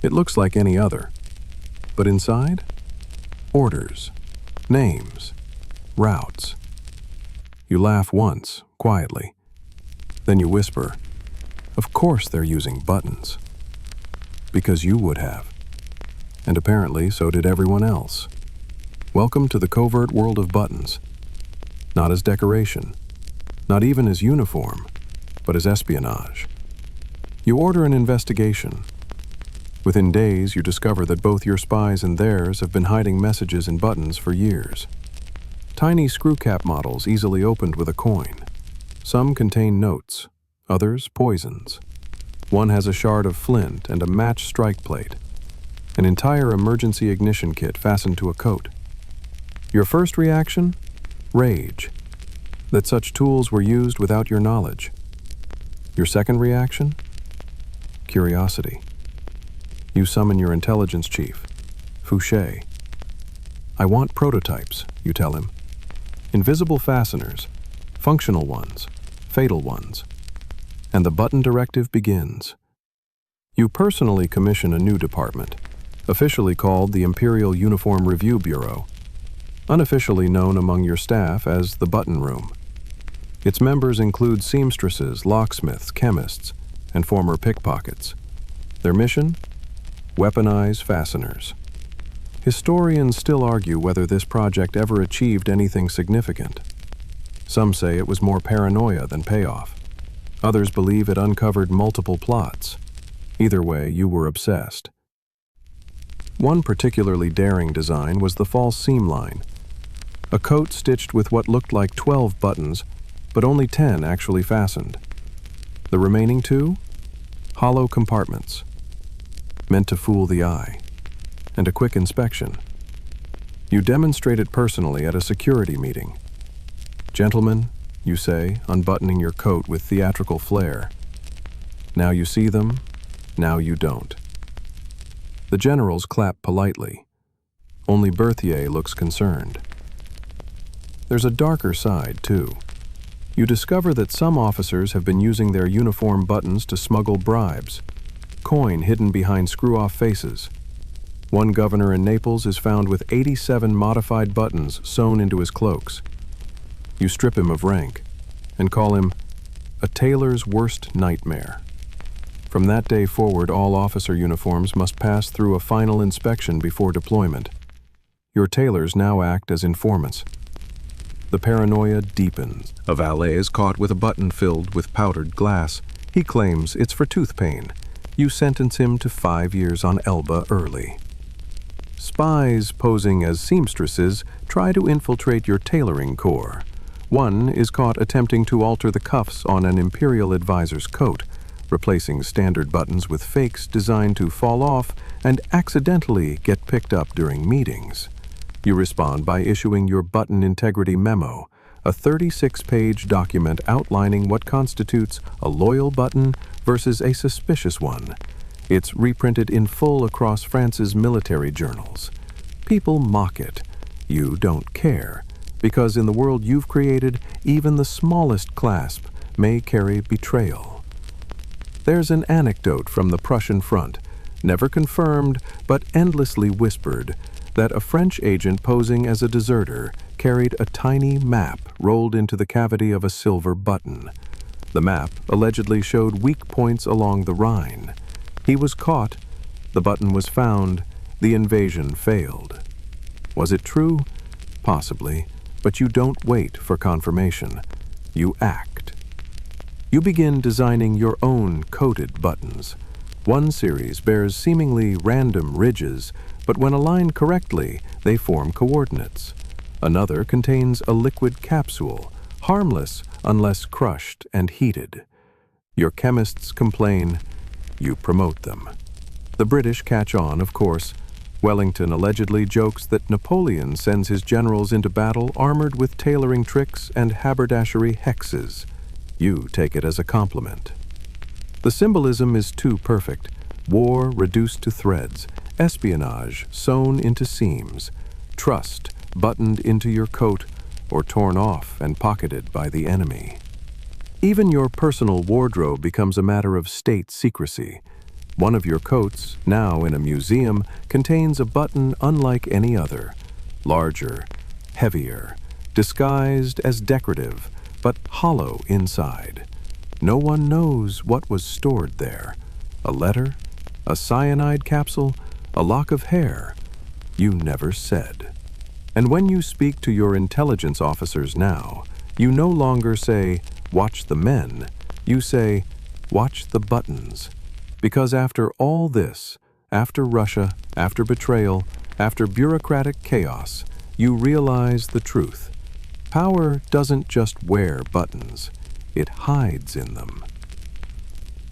It looks like any other. But inside? Orders, names, routes. You laugh once, quietly. Then you whisper, "Of course they're using buttons." Because you would have. And apparently so did everyone else. Welcome to the covert world of buttons. Not as decoration, not even as uniform, but as espionage. You order an investigation. Within days, you discover that both your spies and theirs have been hiding messages in buttons for years. Tiny screw-cap models easily opened with a coin. Some contain notes, others poisons. One has a shard of flint and a match strike plate. An entire emergency ignition kit fastened to a coat. Your first reaction? Rage. That such tools were used without your knowledge. Your second reaction? Curiosity. You summon your intelligence chief, Fouché. "I want prototypes," you tell him. "Invisible fasteners, functional ones, fatal ones." And the button directive begins. You personally commission a new department, officially called the Imperial Uniform Review Bureau, unofficially known among your staff as the Button Room. Its members include seamstresses, locksmiths, chemists, and former pickpockets. Their mission? Weaponize fasteners. Historians still argue whether this project ever achieved anything significant. Some say it was more paranoia than payoff. Others believe it uncovered multiple plots. Either way, you were obsessed. One particularly daring design was the false seam line. A coat stitched with what looked like 12 buttons, but only 10 actually fastened. The remaining 2? Hollow compartments, meant to fool the eye, and a quick inspection. You demonstrate it personally at a security meeting. "Gentlemen," you say, unbuttoning your coat with theatrical flair. Now you see them, now you don't. The generals clap politely. Only Berthier looks concerned. There's a darker side, too. You discover that some officers have been using their uniform buttons to smuggle bribes, coin hidden behind screw-off faces. One governor in Naples is found with 87 modified buttons sewn into his cloaks. You strip him of rank and call him a tailor's worst nightmare. From that day forward, all officer uniforms must pass through a final inspection before deployment. Your tailors now act as informants. The paranoia deepens. A valet is caught with a button filled with powdered glass. He claims it's for tooth pain, you sentence him to 5 years on Elba early. Spies posing as seamstresses try to infiltrate your tailoring corps. One is caught attempting to alter the cuffs on an imperial advisor's coat, replacing standard buttons with fakes designed to fall off and accidentally get picked up during meetings. You respond by issuing your button integrity memo, a 36-page document outlining what constitutes a loyal button versus a suspicious one. It's reprinted in full across France's military journals. People mock it. You don't care, because in the world you've created, even the smallest clasp may carry betrayal. There's an anecdote from the Prussian front, never confirmed but endlessly whispered, that a French agent posing as a deserter carried a tiny map rolled into the cavity of a silver button. The map allegedly showed weak points along the Rhine. He was caught, the button was found, the invasion failed. Was it true? Possibly, but you don't wait for confirmation. You act. You begin designing your own coded buttons. One series bears seemingly random ridges, but when aligned correctly, they form coordinates. Another contains a liquid capsule, harmless unless crushed and heated. Your chemists complain, you promote them. The British catch on, of course. Wellington allegedly jokes that Napoleon sends his generals into battle armored with tailoring tricks and haberdashery hexes. You take it as a compliment. The symbolism is too perfect. War reduced to threads, espionage sewn into seams, trust buttoned into your coat or torn off and pocketed by the enemy. Even your personal wardrobe becomes a matter of state secrecy. One of your coats, now in a museum, contains a button unlike any other, larger, heavier, disguised as decorative, but hollow inside. No one knows what was stored there. A letter, a cyanide capsule, a lock of hair. You never said. And when you speak to your intelligence officers now, you no longer say, "Watch the men." You say, "Watch the buttons." Because after all this, after Russia, after betrayal, after bureaucratic chaos, you realize the truth. Power doesn't just wear buttons, it hides in them.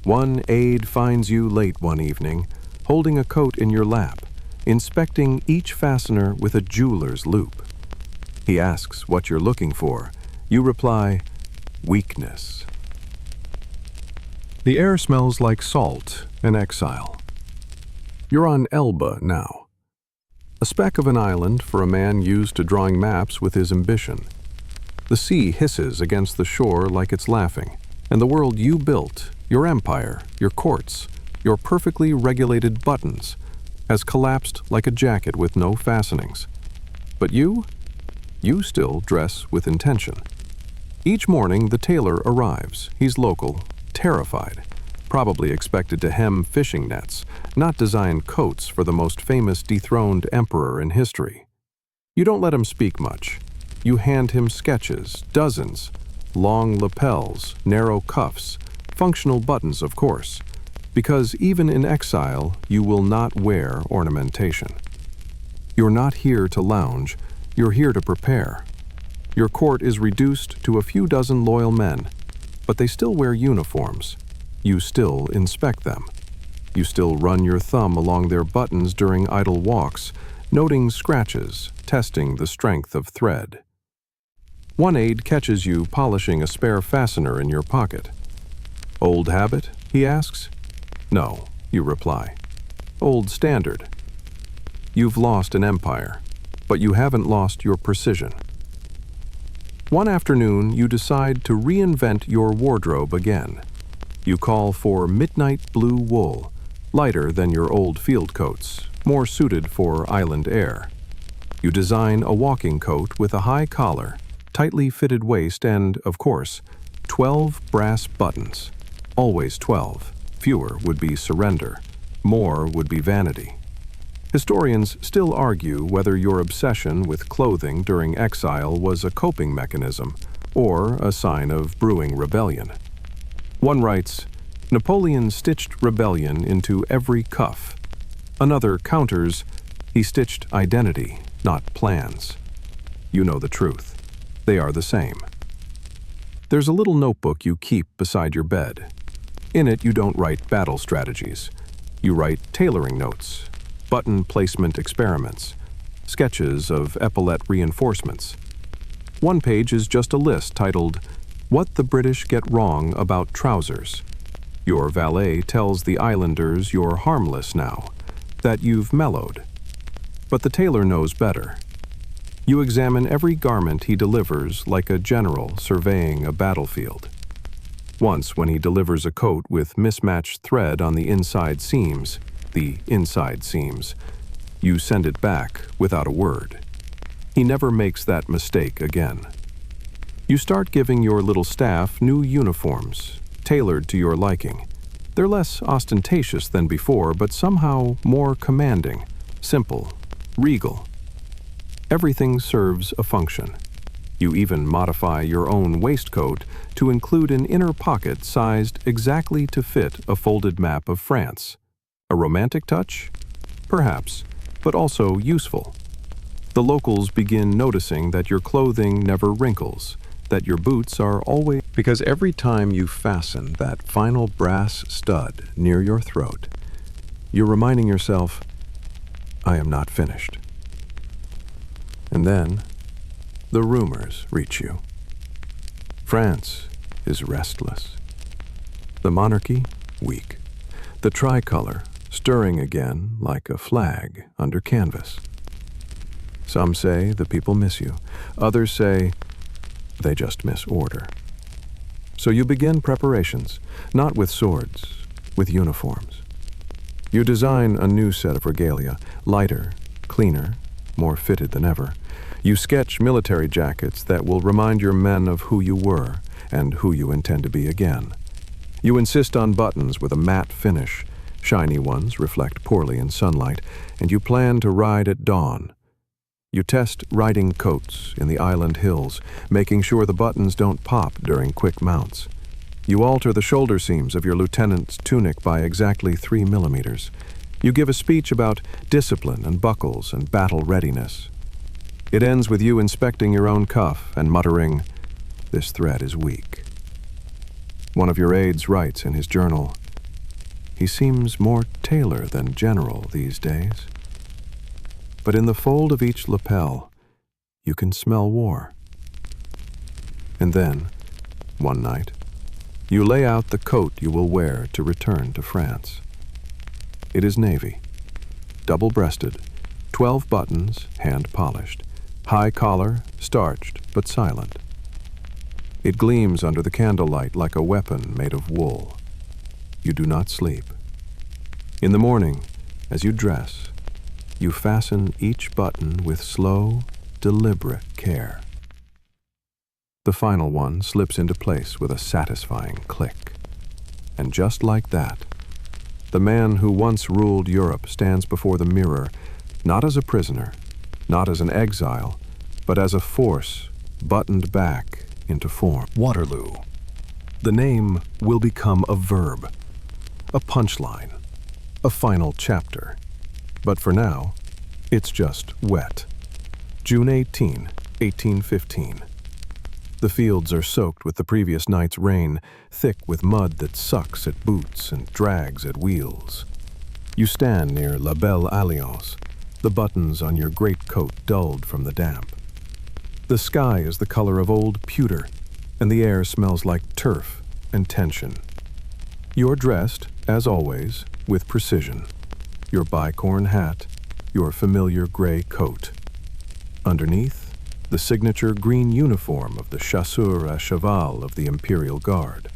One aide finds you late one evening, holding a coat in your lap, inspecting each fastener with a jeweler's loupe. He asks what you're looking for. You reply, weakness. The air smells like salt in exile. You're on Elba now. A speck of an island for a man used to drawing maps with his ambition. The sea hisses against the shore like it's laughing, and the world you built, your empire, your courts, your perfectly regulated buttons, has collapsed like a jacket with no fastenings. But you still dress with intention. Each morning the tailor arrives. He's local, terrified, probably expected to hem fishing nets, not design coats for the most famous dethroned emperor in history. You don't let him speak much. You hand him sketches, dozens, long lapels, narrow cuffs, functional buttons, of course, because even in exile, you will not wear ornamentation. You're not here to lounge, you're here to prepare. Your court is reduced to a few dozen loyal men, but they still wear uniforms. You still inspect them. You still run your thumb along their buttons during idle walks, noting scratches, testing the strength of thread. One aide catches you polishing a spare fastener in your pocket. Old habit, he asks. No, you reply. Old standard. You've lost an empire, but you haven't lost your precision. One afternoon, you decide to reinvent your wardrobe again. You call for midnight blue wool, lighter than your old field coats, more suited for island air. You design a walking coat with a high collar, tightly fitted waist, and, of course, 12 brass buttons. Always 12. Fewer would be surrender. More would be vanity. Historians still argue whether your obsession with clothing during exile was a coping mechanism or a sign of brewing rebellion. One writes, Napoleon stitched rebellion into every cuff. Another counters, he stitched identity, not plans. You know the truth. They are the same. There's a little notebook you keep beside your bed. In it, you don't write battle strategies. You write tailoring notes, button placement experiments, sketches of epaulette reinforcements. One page is just a list titled, "What the British Get Wrong About Trousers." Your valet tells the islanders you're harmless now, that you've mellowed. But the tailor knows better. You examine every garment he delivers like a general surveying a battlefield. Once, when he delivers a coat with mismatched thread on the inside seams, you send it back without a word. He never makes that mistake again. You start giving your little staff new uniforms, tailored to your liking. They're less ostentatious than before, but somehow more commanding, simple, regal. Everything serves a function. You even modify your own waistcoat to include an inner pocket sized exactly to fit a folded map of France. A romantic touch? Perhaps, but also useful. The locals begin noticing that your clothing never wrinkles, that your boots are always... Because every time you fasten that final brass stud near your throat, you're reminding yourself, I am not finished. And then, the rumors reach you. France is restless. The monarchy, weak. The tricolor, stirring again like a flag under canvas. Some say the people miss you. Others say they just miss order. So you begin preparations, not with swords, with uniforms. You design a new set of regalia, lighter, cleaner, more fitted than ever. You sketch military jackets that will remind your men of who you were and who you intend to be again. You insist on buttons with a matte finish. Shiny ones reflect poorly in sunlight, and you plan to ride at dawn. You test riding coats in the island hills, making sure the buttons don't pop during quick mounts. You alter the shoulder seams of your lieutenant's tunic by exactly 3 millimeters. You give a speech about discipline and buckles and battle readiness. It ends with you inspecting your own cuff and muttering, "This thread is weak." One of your aides writes in his journal, "He seems more tailor than general these days." But in the fold of each lapel, you can smell war. And then, one night, you lay out the coat you will wear to return to France. It is navy, double-breasted, 12 buttons, hand-polished, high collar, starched but silent. It gleams under the candlelight like a weapon made of wool. You do not sleep. In the morning, as you dress, you fasten each button with slow, deliberate care. The final one slips into place with a satisfying click. And just like that, the man who once ruled Europe stands before the mirror, not as a prisoner, not as an exile, but as a force buttoned back into form. Waterloo. The name will become a verb, a punchline, a final chapter. But for now, it's just wet. June 18, 1815. The fields are soaked with the previous night's rain, thick with mud that sucks at boots and drags at wheels. You stand near La Belle Alliance, the buttons on your greatcoat dulled from the damp. The sky is the color of old pewter, and the air smells like turf and tension. You're dressed, as always, with precision. Your bicorn hat, your familiar gray coat. Underneath, the signature green uniform of the chasseur à cheval of the Imperial Guard.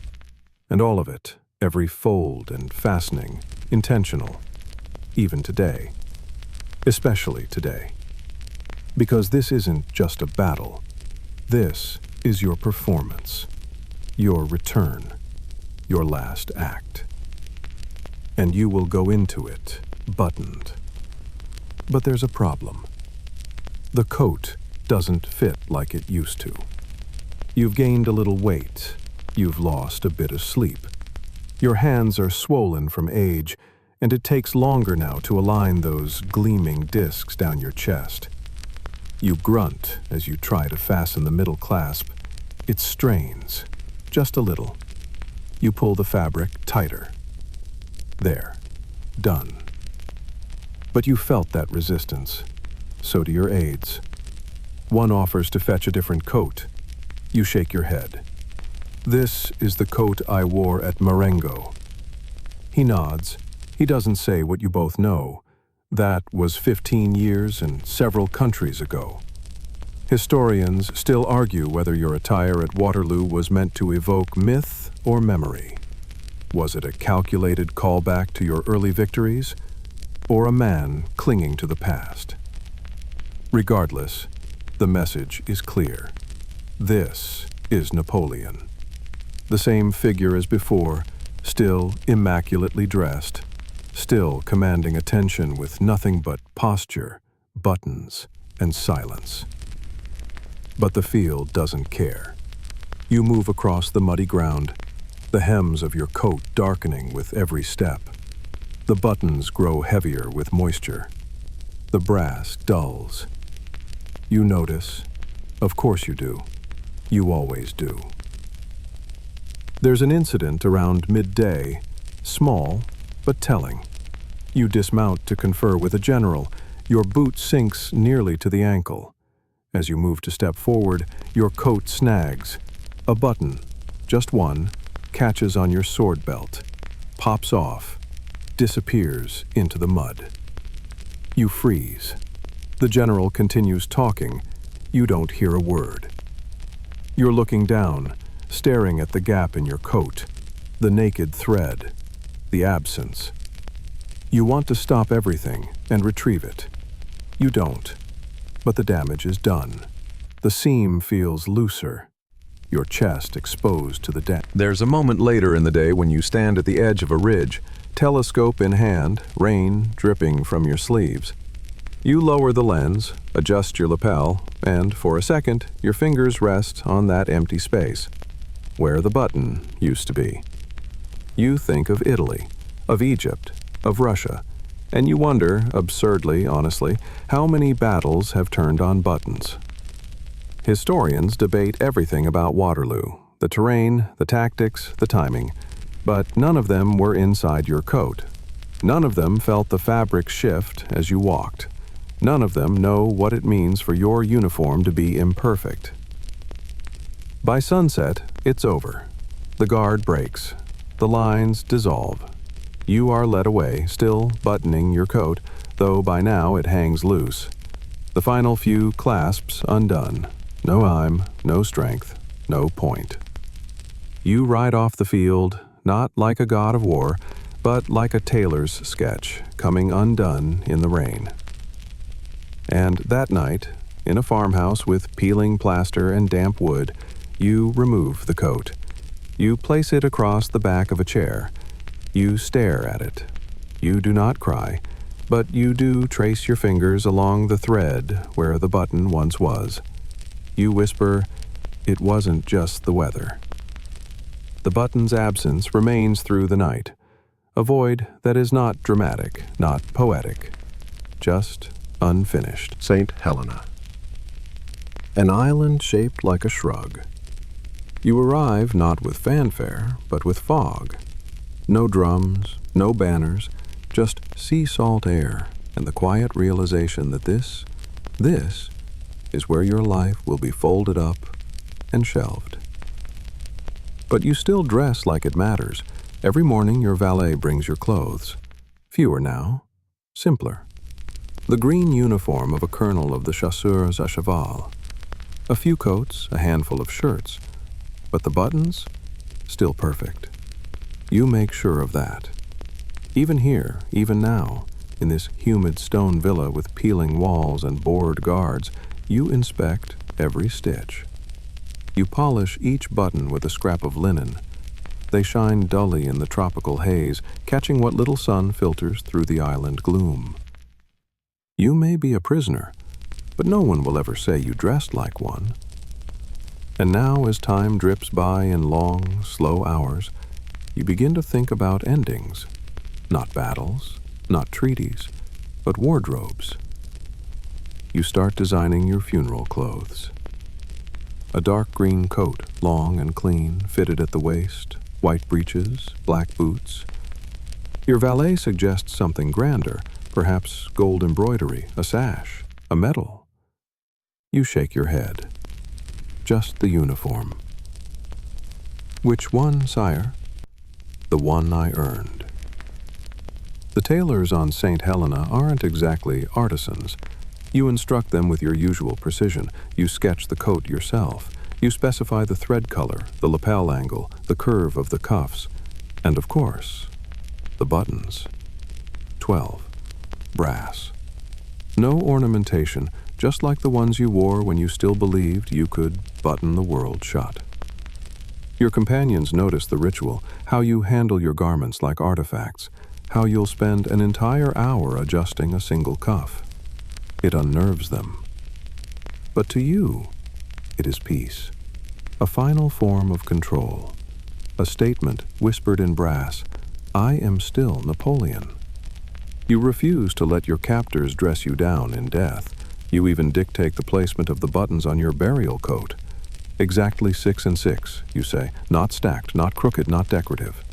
And all of it, every fold and fastening, intentional, even today. Especially today. Because this isn't just a battle. This is your performance, your return, your last act. And you will go into it buttoned. But there's a problem. The coat doesn't fit like it used to. You've gained a little weight. You've lost a bit of sleep. Your hands are swollen from age, and it takes longer now to align those gleaming discs down your chest. You grunt as you try to fasten the middle clasp. It strains, just a little. You pull the fabric tighter. There, done. But you felt that resistance. So do your aides. One offers to fetch a different coat. You shake your head. This is the coat I wore at Marengo. He nods. He doesn't say what you both know. That was 15 years and several countries ago. Historians still argue whether your attire at Waterloo was meant to evoke myth or memory. Was it a calculated callback to your early victories, or a man clinging to the past? Regardless, the message is clear. This is Napoleon. The same figure as before, still immaculately dressed, still commanding attention with nothing but posture, buttons, and silence. But the field doesn't care. You move across the muddy ground, the hems of your coat darkening with every step. The buttons grow heavier with moisture. The brass dulls. You notice. Of course you do. You always do. There's an incident around midday, small but telling. You dismount to confer with a general. Your boot sinks nearly to the ankle. As you move to step forward, your coat snags. A button, just one, catches on your sword belt, pops off, disappears into the mud. You freeze. The general continues talking. You don't hear a word. You're looking down, staring at the gap in your coat, the naked thread, the absence. You want to stop everything and retrieve it. You don't, but the damage is done. The seam feels looser, your chest exposed to the depth. There's a moment later in the day when you stand at the edge of a ridge, telescope in hand, rain dripping from your sleeves. You lower the lens, adjust your lapel, and for a second, your fingers rest on that empty space, where the button used to be. You think of Italy, of Egypt, of Russia, and you wonder, absurdly, honestly, how many battles have turned on buttons. Historians debate everything about Waterloo, the terrain, the tactics, the timing, but none of them were inside your coat. None of them felt the fabric shift as you walked. None of them know what it means for your uniform to be imperfect. By sunset, it's over. The guard breaks. The lines dissolve. You are led away, still buttoning your coat, though by now it hangs loose. The final few clasps undone. No time, no strength, no point. You ride off the field, not like a god of war, but like a tailor's sketch, coming undone in the rain. And that night, in a farmhouse with peeling plaster and damp wood, you remove the coat. You place it across the back of a chair. You stare at it. You do not cry, but you do trace your fingers along the thread where the button once was. You whisper, "It wasn't just the weather." The button's absence remains through the night, a void that is not dramatic, not poetic, just unfinished. St. Helena. An island shaped like a shrug. You arrive not with fanfare, but with fog. No drums, no banners, just sea salt air and the quiet realization that this is where your life will be folded up and shelved. But you still dress like it matters. Every morning your valet brings your clothes. Fewer now, simpler. The green uniform of a colonel of the chasseurs à cheval. A few coats, a handful of shirts. But the buttons, still perfect. You make sure of that. Even here, even now, in this humid stone villa with peeling walls and bored guards, you inspect every stitch. You polish each button with a scrap of linen. They shine dully in the tropical haze, catching what little sun filters through the island gloom. You may be a prisoner, but no one will ever say you dressed like one. And now, as time drips by in long, slow hours, you begin to think about endings. Not battles, not treaties, but wardrobes. You start designing your funeral clothes. A dark green coat, long and clean, fitted at the waist, white breeches, black boots. Your valet suggests something grander, perhaps gold embroidery, a sash, a medal. You shake your head. Just the uniform. Which one, sire? The one I earned. The tailors on St. Helena aren't exactly artisans. You instruct them with your usual precision. You sketch the coat yourself. You specify the thread color, the lapel angle, the curve of the cuffs, and of course, the buttons. 12. Brass. No ornamentation, just like the ones you wore when you still believed you could button the world shut. Your companions notice the ritual, how you handle your garments like artifacts, how you'll spend an entire hour adjusting a single cuff. It unnerves them. But to you, it is peace, a final form of control, a statement whispered in brass, I am still Napoleon. You refuse to let your captors dress you down in death. You even dictate the placement of the buttons on your burial coat. Exactly 6 and 6, you say, not stacked, not crooked, not decorative.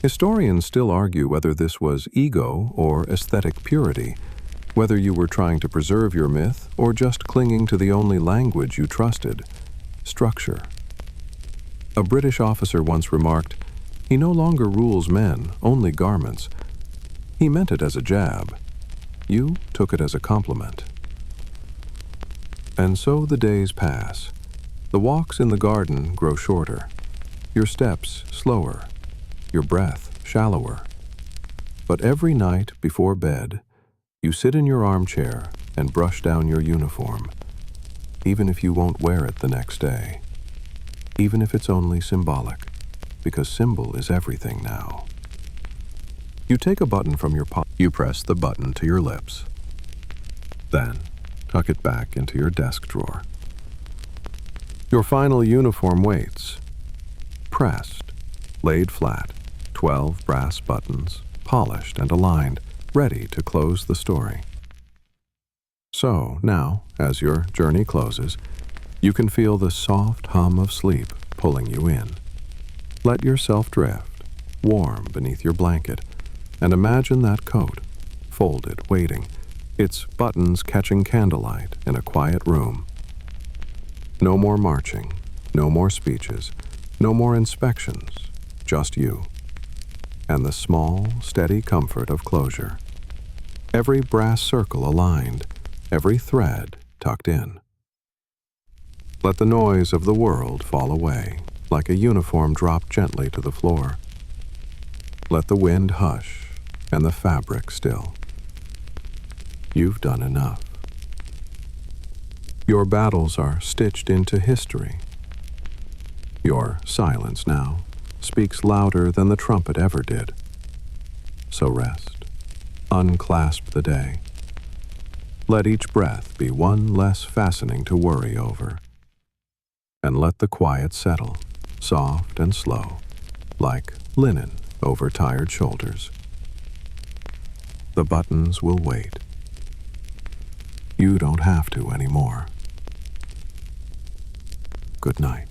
Historians still argue whether this was ego or aesthetic purity, whether you were trying to preserve your myth or just clinging to the only language you trusted, structure. A British officer once remarked, he no longer rules men, only garments. He meant it as a jab. You took it as a compliment. And so the days pass. The walks in the garden grow shorter, your steps slower, your breath shallower. But every night before bed, you sit in your armchair and brush down your uniform, even if you won't wear it the next day, even if it's only symbolic, because symbol is everything now. You take a button from your pocket. You press the button to your lips. Then, tuck it back into your desk drawer. Your final uniform waits. Pressed, laid flat, 12 brass buttons, polished and aligned, ready to close the story. So now, as your journey closes, you can feel the soft hum of sleep pulling you in. Let yourself drift, warm beneath your blanket, and imagine that coat, folded, waiting, its buttons catching candlelight in a quiet room. No more marching, no more speeches, no more inspections, just you. And the small, steady comfort of closure. Every brass circle aligned, every thread tucked in. Let the noise of the world fall away, like a uniform drop gently to the floor. Let the wind hush and the fabric still. You've done enough. Your battles are stitched into history. Your silence now speaks louder than the trumpet ever did. So rest, unclasp the day. Let each breath be one less fastening to worry over. And let the quiet settle, soft and slow, like linen over tired shoulders. The buttons will wait. You don't have to anymore. Good night.